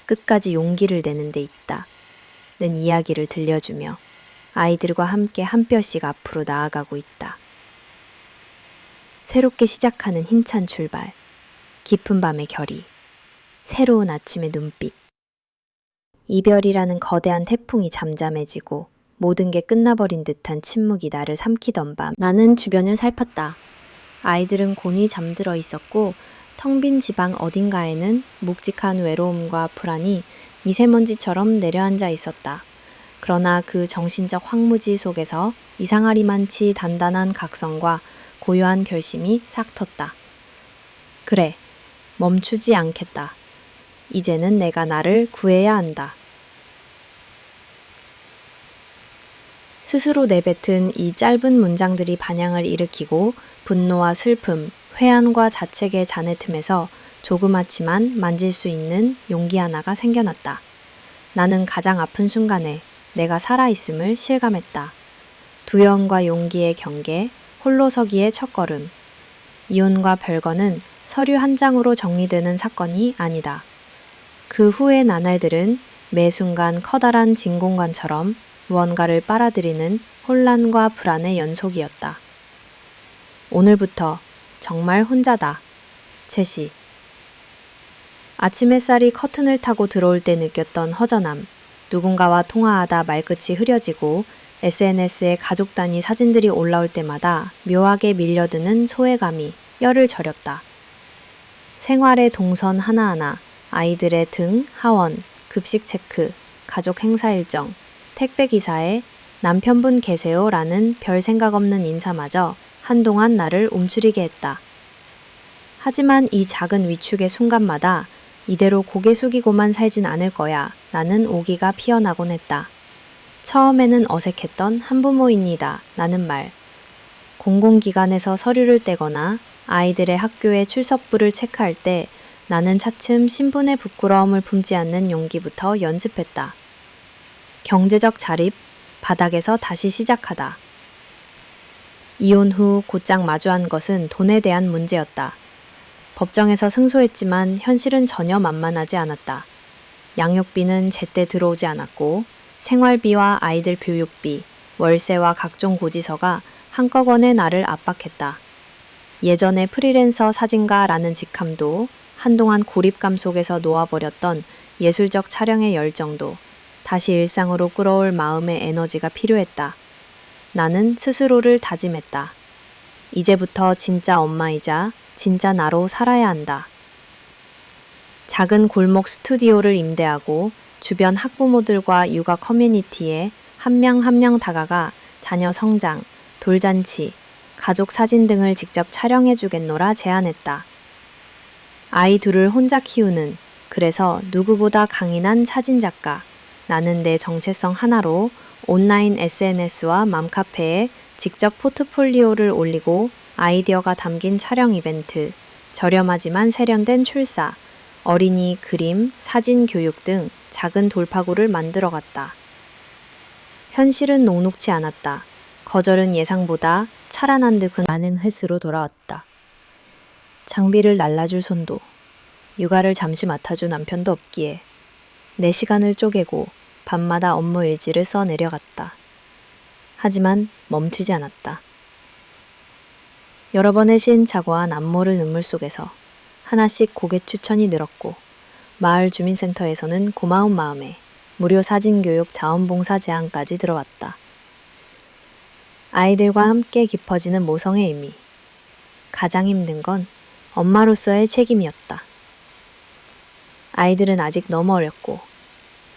끝까지 용기를 내는 데 있다. 는 이야기를 들려주며 아이들과 함께 한 뼘씩 앞으로 나아가고 있다. 새롭게 시작하는 힘찬 출발, 깊은 밤의 결의, 새로운 아침의 눈빛. 이별이라는 거대한 태풍이 잠잠해지고 모든 게 끝나버린 듯한 침묵이 나를 삼키던 밤, 나는 주변을 살폈다. 아이들은 곤히 잠들어 있었고 텅 빈 지방 어딘가에는 묵직한 외로움과 불안이 미세먼지처럼 내려앉아 있었다. 그러나 그 정신적 황무지 속에서 이상하리만치 단단한 각성과 고요한 결심이 싹 텄다. 그래, 멈추지 않겠다. 이제는 내가 나를 구해야 한다. 스스로 내뱉은 이 짧은 문장들이 반향을 일으키고 분노와 슬픔, 회한과 자책의 잔해 틈에서 조그맣지만 만질 수 있는 용기 하나가 생겨났다. 나는 가장 아픈 순간에 내가 살아있음을 실감했다. 두려움과 용기의 경계, 홀로 서기의 첫걸음. 이혼과 별거는 서류 한 장으로 정리되는 사건이 아니다. 그 후의 나날들은 매 순간 커다란 진공관처럼 무언가를 빨아들이는 혼란과 불안의 연속이었다. 오늘부터 정말 혼자다. 제시. 아침 햇살이 커튼을 타고 들어올 때 느꼈던 허전함. 누군가와 통화하다 말끝이 흐려지고 SNS에 가족 단위 사진들이 올라올 때마다 묘하게 밀려드는 소외감이 뼈를 저렸다. 생활의 동선 하나하나, 아이들의 등, 하원, 급식 체크, 가족 행사 일정, 택배 기사에 남편분 계세요? 라는 별 생각 없는 인사마저 한동안 나를 움츠리게 했다. 하지만 이 작은 위축의 순간마다 이대로 고개 숙이고만 살진 않을 거야. 나는 오기가 피어나곤 했다. 처음에는 어색했던 한부모입니다. 라는 말. 공공기관에서 서류를 떼거나 아이들의 학교의 출석부를 체크할 때 나는 차츰 신분의 부끄러움을 품지 않는 용기부터 연습했다. 경제적 자립, 바닥에서 다시 시작하다. 이혼 후 곧장 마주한 것은 돈에 대한 문제였다. 법정에서 승소했지만 현실은 전혀 만만하지 않았다. 양육비는 제때 들어오지 않았고 생활비와 아이들 교육비, 월세와 각종 고지서가 한꺼번에 나를 압박했다. 예전에 프리랜서 사진가라는 직함도 한동안 고립감 속에서 놓아버렸던 예술적 촬영의 열정도 다시 일상으로 끌어올 마음의 에너지가 필요했다. 나는 스스로를 다짐했다. 이제부터 진짜 엄마이자 진짜 나로 살아야 한다. 작은 골목 스튜디오를 임대하고 주변 학부모들과 육아 커뮤니티에 한 명 한 명 다가가 자녀 성장, 돌잔치, 가족 사진 등을 직접 촬영해 주겠노라 제안했다. 아이 둘을 혼자 키우는, 그래서 누구보다 강인한 사진작가, 나는 내 정체성 하나로 온라인 SNS와 맘카페에 직접 포트폴리오를 올리고 아이디어가 담긴 촬영 이벤트, 저렴하지만 세련된 출사, 어린이 그림, 사진 교육 등 작은 돌파구를 만들어갔다. 현실은 녹록치 않았다. 거절은 예상보다 차란한 듯 많은 횟수로 돌아왔다. 장비를 날라줄 손도, 육아를 잠시 맡아준 남편도 없기에 내 시간을 쪼개고 밤마다 업무 일지를 써 내려갔다. 하지만 멈추지 않았다. 여러 번의 시행착오와 남모를 눈물 속에서 하나씩 고객 추천이 늘었고 마을 주민센터에서는 고마운 마음에 무료 사진교육 자원봉사 제안까지 들어왔다. 아이들과 함께 깊어지는 모성의 의미. 가장 힘든 건 엄마로서의 책임이었다. 아이들은 아직 너무 어렸고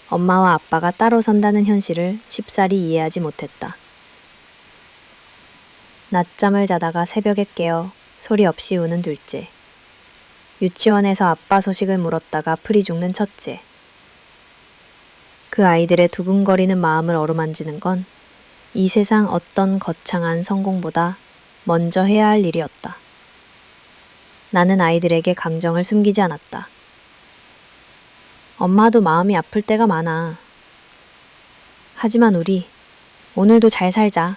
엄마와 아빠가 따로 산다는 현실을 쉽사리 이해하지 못했다. 낮잠을 자다가 새벽에 깨어 소리 없이 우는 둘째. 유치원에서 아빠 소식을 물었다가 풀이 죽는 첫째. 그 아이들의 두근거리는 마음을 어루만지는 건 이 세상 어떤 거창한 성공보다 먼저 해야 할 일이었다. 나는 아이들에게 감정을 숨기지 않았다. 엄마도 마음이 아플 때가 많아. 하지만 우리 오늘도 잘 살자.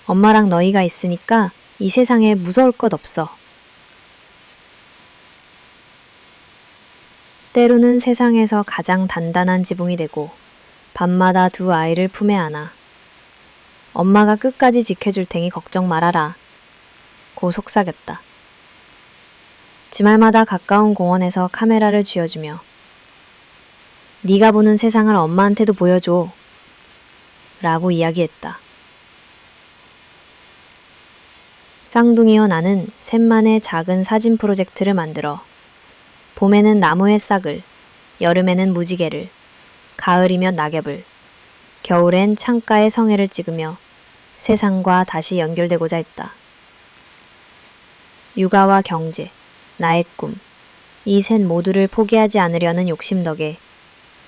엄마랑 너희가 있으니까 이 세상에 무서울 것 없어. 때로는 세상에서 가장 단단한 지붕이 되고 밤마다 두 아이를 품에 안아. 엄마가 끝까지 지켜줄 테니 걱정 말아라. 고 속삭였다. 주말마다 가까운 공원에서 카메라를 쥐어주며 네가 보는 세상을 엄마한테도 보여줘. 라고 이야기했다. 쌍둥이와 나는 셋만의 작은 사진 프로젝트를 만들어 봄에는 나무의 싹을, 여름에는 무지개를, 가을이면 낙엽을, 겨울엔 창가의 성애를 찍으며 세상과 다시 연결되고자 했다. 육아와 경제, 나의 꿈, 이 셋 모두를 포기하지 않으려는 욕심 덕에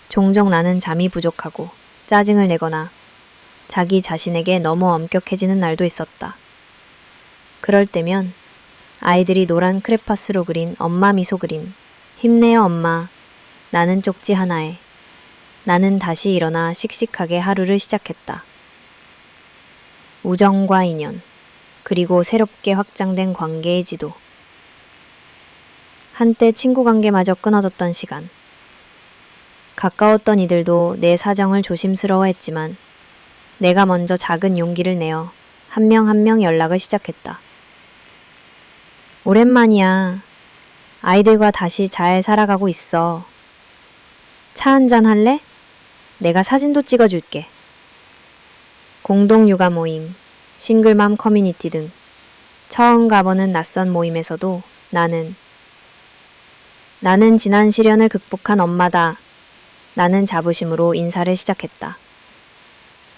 종종 나는 잠이 부족하고 짜증을 내거나 자기 자신에게 너무 엄격해지는 날도 있었다. 그럴 때면 아이들이 노란 크레파스로 그린 엄마 미소 그린 힘내요 엄마, 나는 쪽지 하나에 나는 다시 일어나 씩씩하게 하루를 시작했다. 우정과 인연, 그리고 새롭게 확장된 관계의 지도. 한때 친구 관계마저 끊어졌던 시간. 가까웠던 이들도 내 사정을 조심스러워했지만 내가 먼저 작은 용기를 내어 한 명 한 명 연락을 시작했다. 오랜만이야. 아이들과 다시 잘 살아가고 있어. 차 한잔 할래? 내가 사진도 찍어줄게. 공동 육아 모임, 싱글맘 커뮤니티 등 처음 가보는 낯선 모임에서도 나는 지난 시련을 극복한 엄마다. 나는 자부심으로 인사를 시작했다.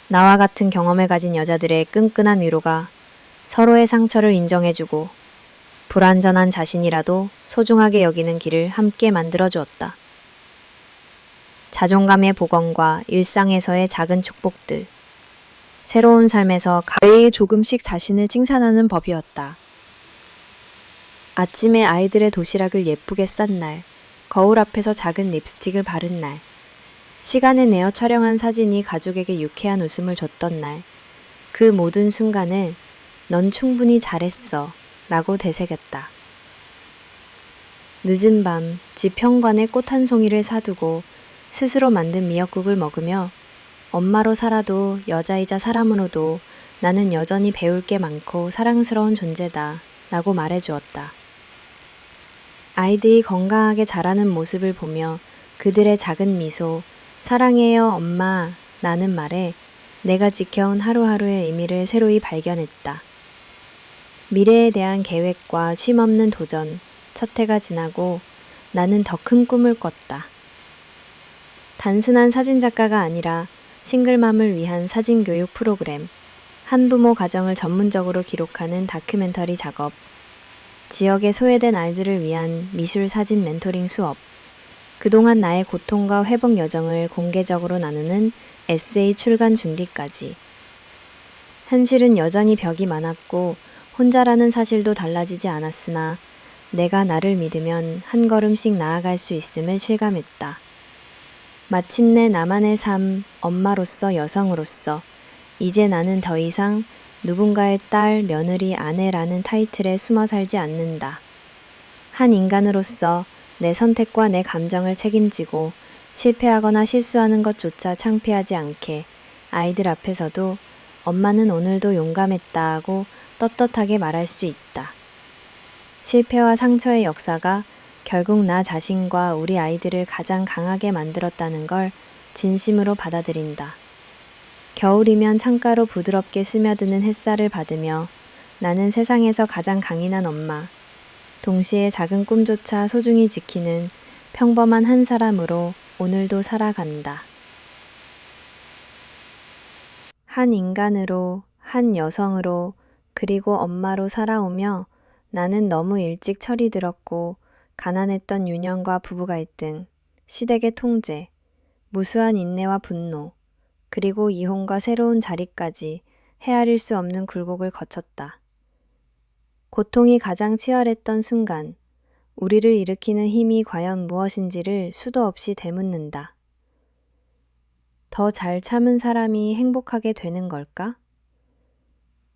나와 같은 경험을 가진 여자들의 끈끈한 위로가 서로의 상처를 인정해주고 불완전한 자신이라도 소중하게 여기는 길을 함께 만들어주었다. 자존감의 복원과 일상에서의 작은 축복들. 새로운 삶에서 매일 조금씩 자신을 칭찬하는 법이었다. 아침에 아이들의 도시락을 예쁘게 싼 날, 거울 앞에서 작은 립스틱을 바른 날, 시간을 내어 촬영한 사진이 가족에게 유쾌한 웃음을 줬던 날, 그 모든 순간을 넌 충분히 잘했어 라고 되새겼다. 늦은 밤, 집 현관에 꽃 한 송이를 사두고 스스로 만든 미역국을 먹으며 엄마로 살아도 여자이자 사람으로도 나는 여전히 배울 게 많고 사랑스러운 존재다 라고 말해주었다. 아이들이 건강하게 자라는 모습을 보며 그들의 작은 미소, 사랑해요 엄마 라는 말에 내가 지켜온 하루하루의 의미를 새로이 발견했다. 미래에 대한 계획과 쉼없는 도전, 첫 해가 지나고 나는 더 큰 꿈을 꿨다. 단순한 사진작가가 아니라 싱글맘을 위한 사진교육 프로그램, 한부모 가정을 전문적으로 기록하는 다큐멘터리 작업, 지역의 소외된 아이들을 위한 미술 사진 멘토링 수업, 그동안 나의 고통과 회복 여정을 공개적으로 나누는 에세이 출간 준비까지. 현실은 여전히 벽이 많았고 혼자라는 사실도 달라지지 않았으나 내가 나를 믿으면 한 걸음씩 나아갈 수 있음을 실감했다. 마침내 나만의 삶, 엄마로서 여성으로서 이제 나는 더 이상 누군가의 딸, 며느리, 아내라는 타이틀에 숨어 살지 않는다. 한 인간으로서 내 선택과 내 감정을 책임지고 실패하거나 실수하는 것조차 창피하지 않게 아이들 앞에서도 엄마는 오늘도 용감했다 고 떳떳하게 말할 수 있다. 실패와 상처의 역사가 결국 나 자신과 우리 아이들을 가장 강하게 만들었다는 걸 진심으로 받아들인다. 겨울이면 창가로 부드럽게 스며드는 햇살을 받으며 나는 세상에서 가장 강인한 엄마, 동시에 작은 꿈조차 소중히 지키는 평범한 한 사람으로 오늘도 살아간다. 한 인간으로, 한 여성으로, 그리고 엄마로 살아오며 나는 너무 일찍 철이 들었고 가난했던 유년과 부부 갈등, 시댁의 통제, 무수한 인내와 분노, 그리고 이혼과 새로운 자리까지 헤아릴 수 없는 굴곡을 거쳤다. 고통이 가장 치열했던 순간, 우리를 일으키는 힘이 과연 무엇인지를 수도 없이 되묻는다. 더 잘 참은 사람이 행복하게 되는 걸까?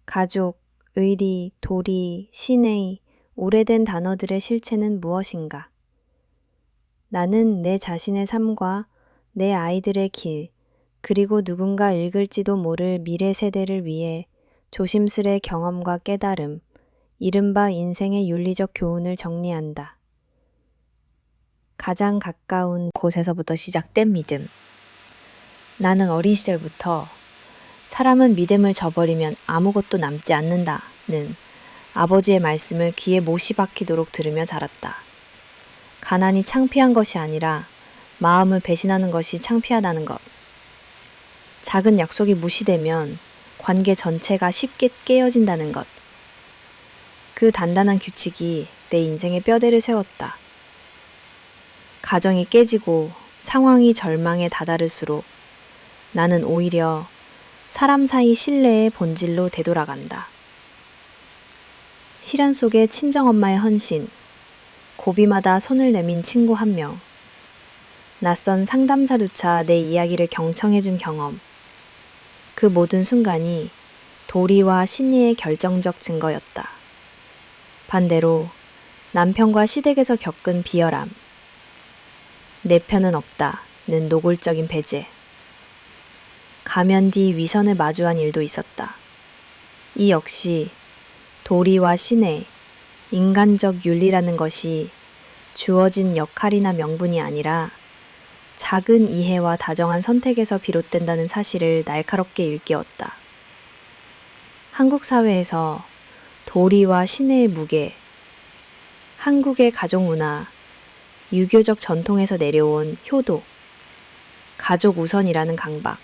가족, 의리, 도리, 신의, 오래된 단어들의 실체는 무엇인가? 나는 내 자신의 삶과 내 아이들의 길, 그리고 누군가 읽을지도 모를 미래 세대를 위해 조심스레 경험과 깨달음, 이른바 인생의 윤리적 교훈을 정리한다. 가장 가까운 곳에서부터 시작된 믿음. 나는 어린 시절부터 사람은 믿음을 저버리면 아무것도 남지 않는다는 아버지의 말씀을 귀에 못이 박히도록 들으며 자랐다. 가난이 창피한 것이 아니라 마음을 배신하는 것이 창피하다는 것. 작은 약속이 무시되면 관계 전체가 쉽게 깨어진다는 것. 그 단단한 규칙이 내 인생의 뼈대를 세웠다. 가정이 깨지고 상황이 절망에 다다를수록 나는 오히려 사람 사이 신뢰의 본질로 되돌아간다. 시련 속에 친정엄마의 헌신, 고비마다 손을 내민 친구 한 명, 낯선 상담사조차 내 이야기를 경청해준 경험, 그 모든 순간이 도리와 신의의 결정적 증거였다. 반대로 남편과 시댁에서 겪은 비열함, 내 편은 없다는 노골적인 배제, 가면 뒤 위선을 마주한 일도 있었다. 이 역시 도리와 신의, 인간적 윤리라는 것이 주어진 역할이나 명분이 아니라 작은 이해와 다정한 선택에서 비롯된다는 사실을 날카롭게 일깨웠다. 한국 사회에서 도리와 신의 무게, 한국의 가족 문화, 유교적 전통에서 내려온 효도, 가족 우선이라는 강박,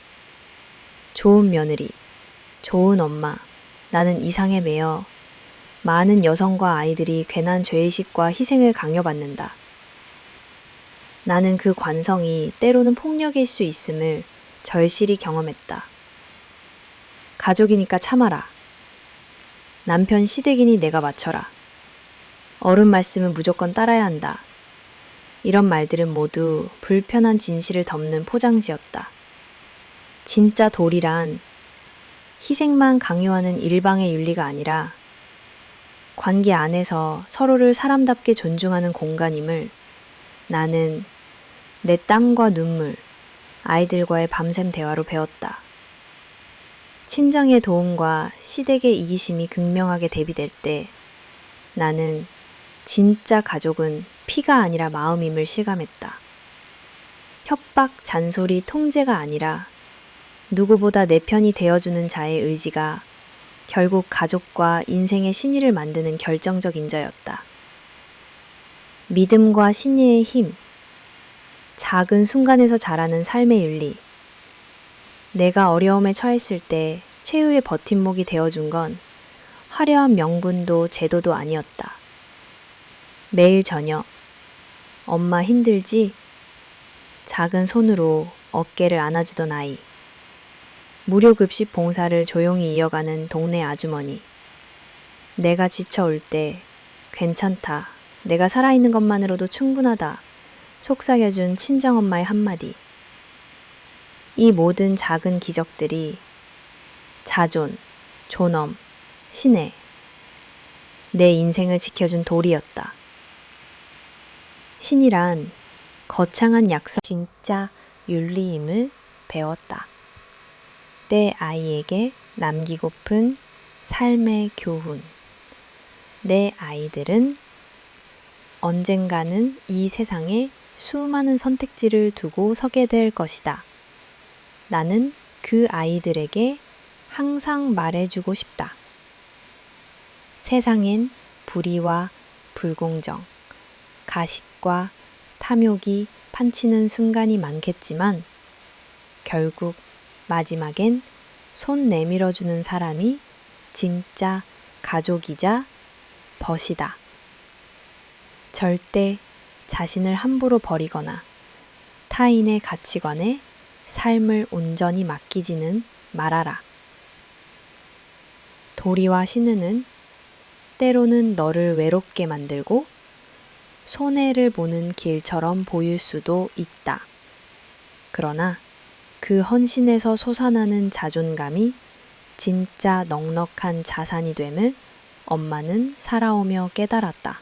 좋은 며느리, 좋은 엄마, 나는 이상에 매여 많은 여성과 아이들이 괜한 죄의식과 희생을 강요받는다. 나는 그 관성이 때로는 폭력일 수 있음을 절실히 경험했다. 가족이니까 참아라. 남편 시댁이니 내가 맞춰라. 어른 말씀은 무조건 따라야 한다. 이런 말들은 모두 불편한 진실을 덮는 포장지였다. 진짜 도리란 희생만 강요하는 일방의 윤리가 아니라 관계 안에서 서로를 사람답게 존중하는 공간임을 나는 내 땀과 눈물, 아이들과의 밤샘 대화로 배웠다. 친정의 도움과 시댁의 이기심이 극명하게 대비될 때 나는 진짜 가족은 피가 아니라 마음임을 실감했다. 협박, 잔소리, 통제가 아니라 누구보다 내 편이 되어주는 자의 의지가 결국 가족과 인생의 신의를 만드는 결정적 인자였다. 믿음과 신의의 힘, 작은 순간에서 자라는 삶의 윤리. 내가 어려움에 처했을 때 최후의 버팀목이 되어준 건 화려한 명분도 제도도 아니었다. 매일 저녁, 엄마 힘들지? 작은 손으로 어깨를 안아주던 아이. 무료급식 봉사를 조용히 이어가는 동네 아주머니. 내가 지쳐올 때 괜찮다. 내가 살아있는 것만으로도 충분하다. 속삭여준 친정엄마의 한마디. 이 모든 작은 기적들이 자존, 존엄, 신의, 내 인생을 지켜준 돌이었다. 신이란 거창한 약속, 진짜 윤리임을 배웠다. 내 아이에게 남기고픈 삶의 교훈. 내 아이들은 언젠가는 이 세상에 수많은 선택지를 두고 서게 될 것이다. 나는 그 아이들에게 항상 말해주고 싶다. 세상엔 불의와 불공정, 가식과 탐욕이 판치는 순간이 많겠지만 결국 마지막엔 손 내밀어주는 사람이 진짜 가족이자 벗이다. 절대 자신을 함부로 버리거나 타인의 가치관에 삶을 온전히 맡기지는 말아라. 도리와 신의는 때로는 너를 외롭게 만들고 손해를 보는 길처럼 보일 수도 있다. 그러나 그 헌신에서 솟아나는 자존감이 진짜 넉넉한 자산이 됨을 엄마는 살아오며 깨달았다.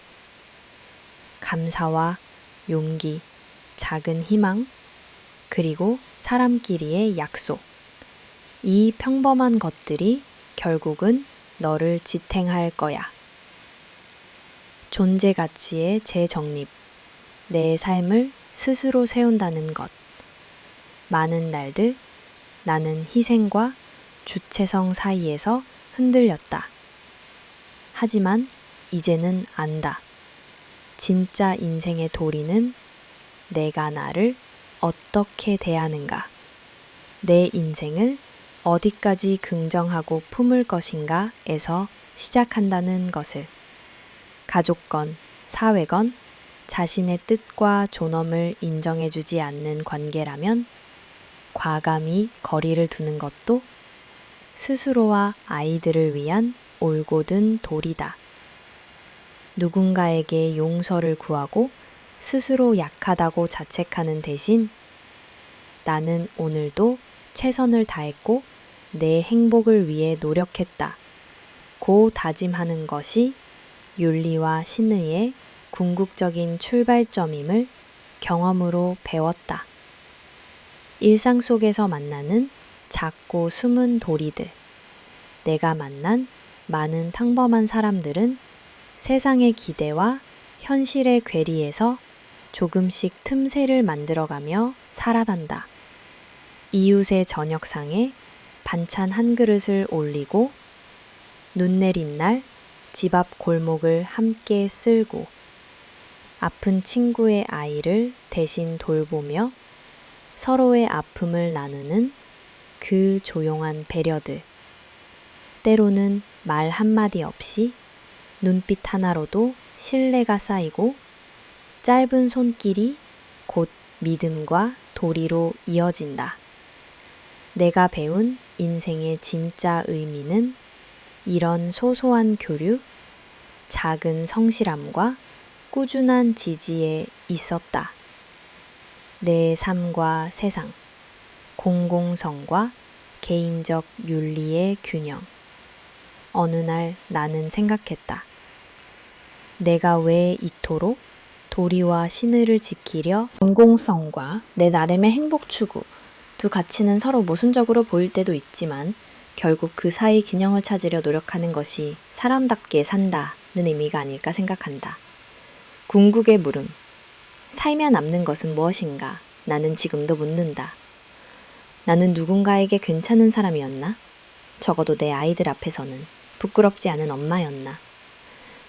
감사와 용기, 작은 희망, 그리고 사람끼리의 약속. 이 평범한 것들이 결국은 너를 지탱할 거야. 존재 가치의 재정립. 내 삶을 스스로 세운다는 것. 많은 날들 나는 희생과 주체성 사이에서 흔들렸다. 하지만 이제는 안다. 진짜 인생의 도리는 내가 나를 어떻게 대하는가, 내 인생을 어디까지 긍정하고 품을 것인가에서 시작한다는 것을. 가족건, 사회건 자신의 뜻과 존엄을 인정해주지 않는 관계라면 과감히 거리를 두는 것도 스스로와 아이들을 위한 올곧은 도리다. 누군가에게 용서를 구하고 스스로 약하다고 자책하는 대신 나는 오늘도 최선을 다했고 내 행복을 위해 노력했다. 고 다짐하는 것이 윤리와 신의의 궁극적인 출발점임을 경험으로 배웠다. 일상 속에서 만나는 작고 숨은 도리들. 내가 만난 많은 평범한 사람들은 세상의 기대와 현실의 괴리에서 조금씩 틈새를 만들어가며 살아간다. 이웃의 저녁상에 반찬 한 그릇을 올리고 눈 내린 날 집 앞 골목을 함께 쓸고 아픈 친구의 아이를 대신 돌보며 서로의 아픔을 나누는 그 조용한 배려들. 때로는 말 한마디 없이 눈빛 하나로도 신뢰가 쌓이고 짧은 손길이 곧 믿음과 도리로 이어진다. 내가 배운 인생의 진짜 의미는 이런 소소한 교류, 작은 성실함과 꾸준한 지지에 있었다. 내 삶과 세상, 공공성과 개인적 윤리의 균형. 어느 날 나는 생각했다. 내가 왜 이토록 도리와 신의를 지키려 공공성과 내 나름의 행복 추구, 두 가치는 서로 모순적으로 보일 때도 있지만 결국 그 사이 균형을 찾으려 노력하는 것이 사람답게 산다는 의미가 아닐까 생각한다. 궁극의 물음. 살며 남는 것은 무엇인가? 나는 지금도 묻는다. 나는 누군가에게 괜찮은 사람이었나? 적어도 내 아이들 앞에서는 부끄럽지 않은 엄마였나?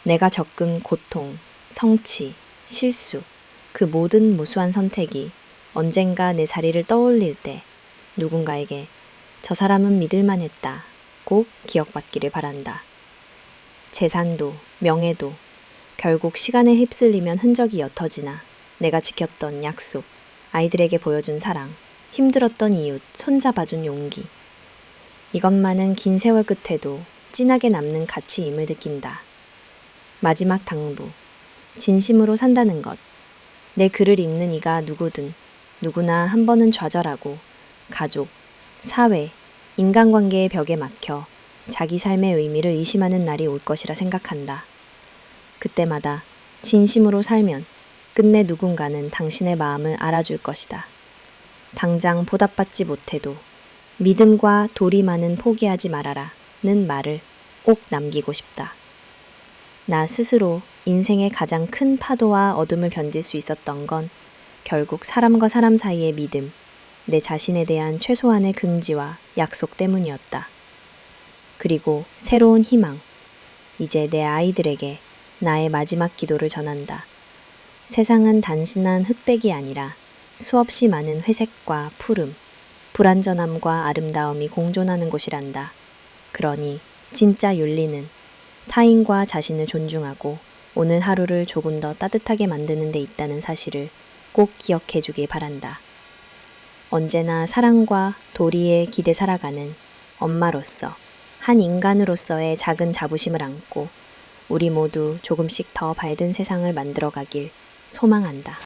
내가 겪은 고통, 성취, 실수, 그 모든 무수한 선택이 언젠가 내 자리를 떠올릴 때 누군가에게 저 사람은 믿을만 했다 고 기억받기를 바란다. 재산도 명예도 결국 시간에 휩쓸리면 흔적이 옅어지나 내가 지켰던 약속, 아이들에게 보여준 사랑, 힘들었던 이웃, 손잡아준 용기. 이것만은 긴 세월 끝에도 진하게 남는 가치임을 느낀다. 마지막 당부. 진심으로 산다는 것. 내 글을 읽는 이가 누구든 누구나 한 번은 좌절하고 가족, 사회, 인간관계의 벽에 막혀 자기 삶의 의미를 의심하는 날이 올 것이라 생각한다. 그때마다 진심으로 살면 끝내 누군가는 당신의 마음을 알아줄 것이다. 당장 보답받지 못해도 믿음과 도리만은 포기하지 말아라는 말을 꼭 남기고 싶다. 나 스스로 인생의 가장 큰 파도와 어둠을 견딜 수 있었던 건 결국 사람과 사람 사이의 믿음, 내 자신에 대한 최소한의 긍지와 약속 때문이었다. 그리고 새로운 희망. 이제 내 아이들에게 나의 마지막 기도를 전한다. 세상은 단순한 흑백이 아니라 수없이 많은 회색과 푸름, 불완전함과 아름다움이 공존하는 곳이란다. 그러니 진짜 윤리는 타인과 자신을 존중하고 오늘 하루를 조금 더 따뜻하게 만드는 데 있다는 사실을 꼭 기억해 주길 바란다. 언제나 사랑과 도리에 기대 살아가는 엄마로서, 한 인간으로서의 작은 자부심을 안고 우리 모두 조금씩 더 밝은 세상을 만들어 가길 소망한다.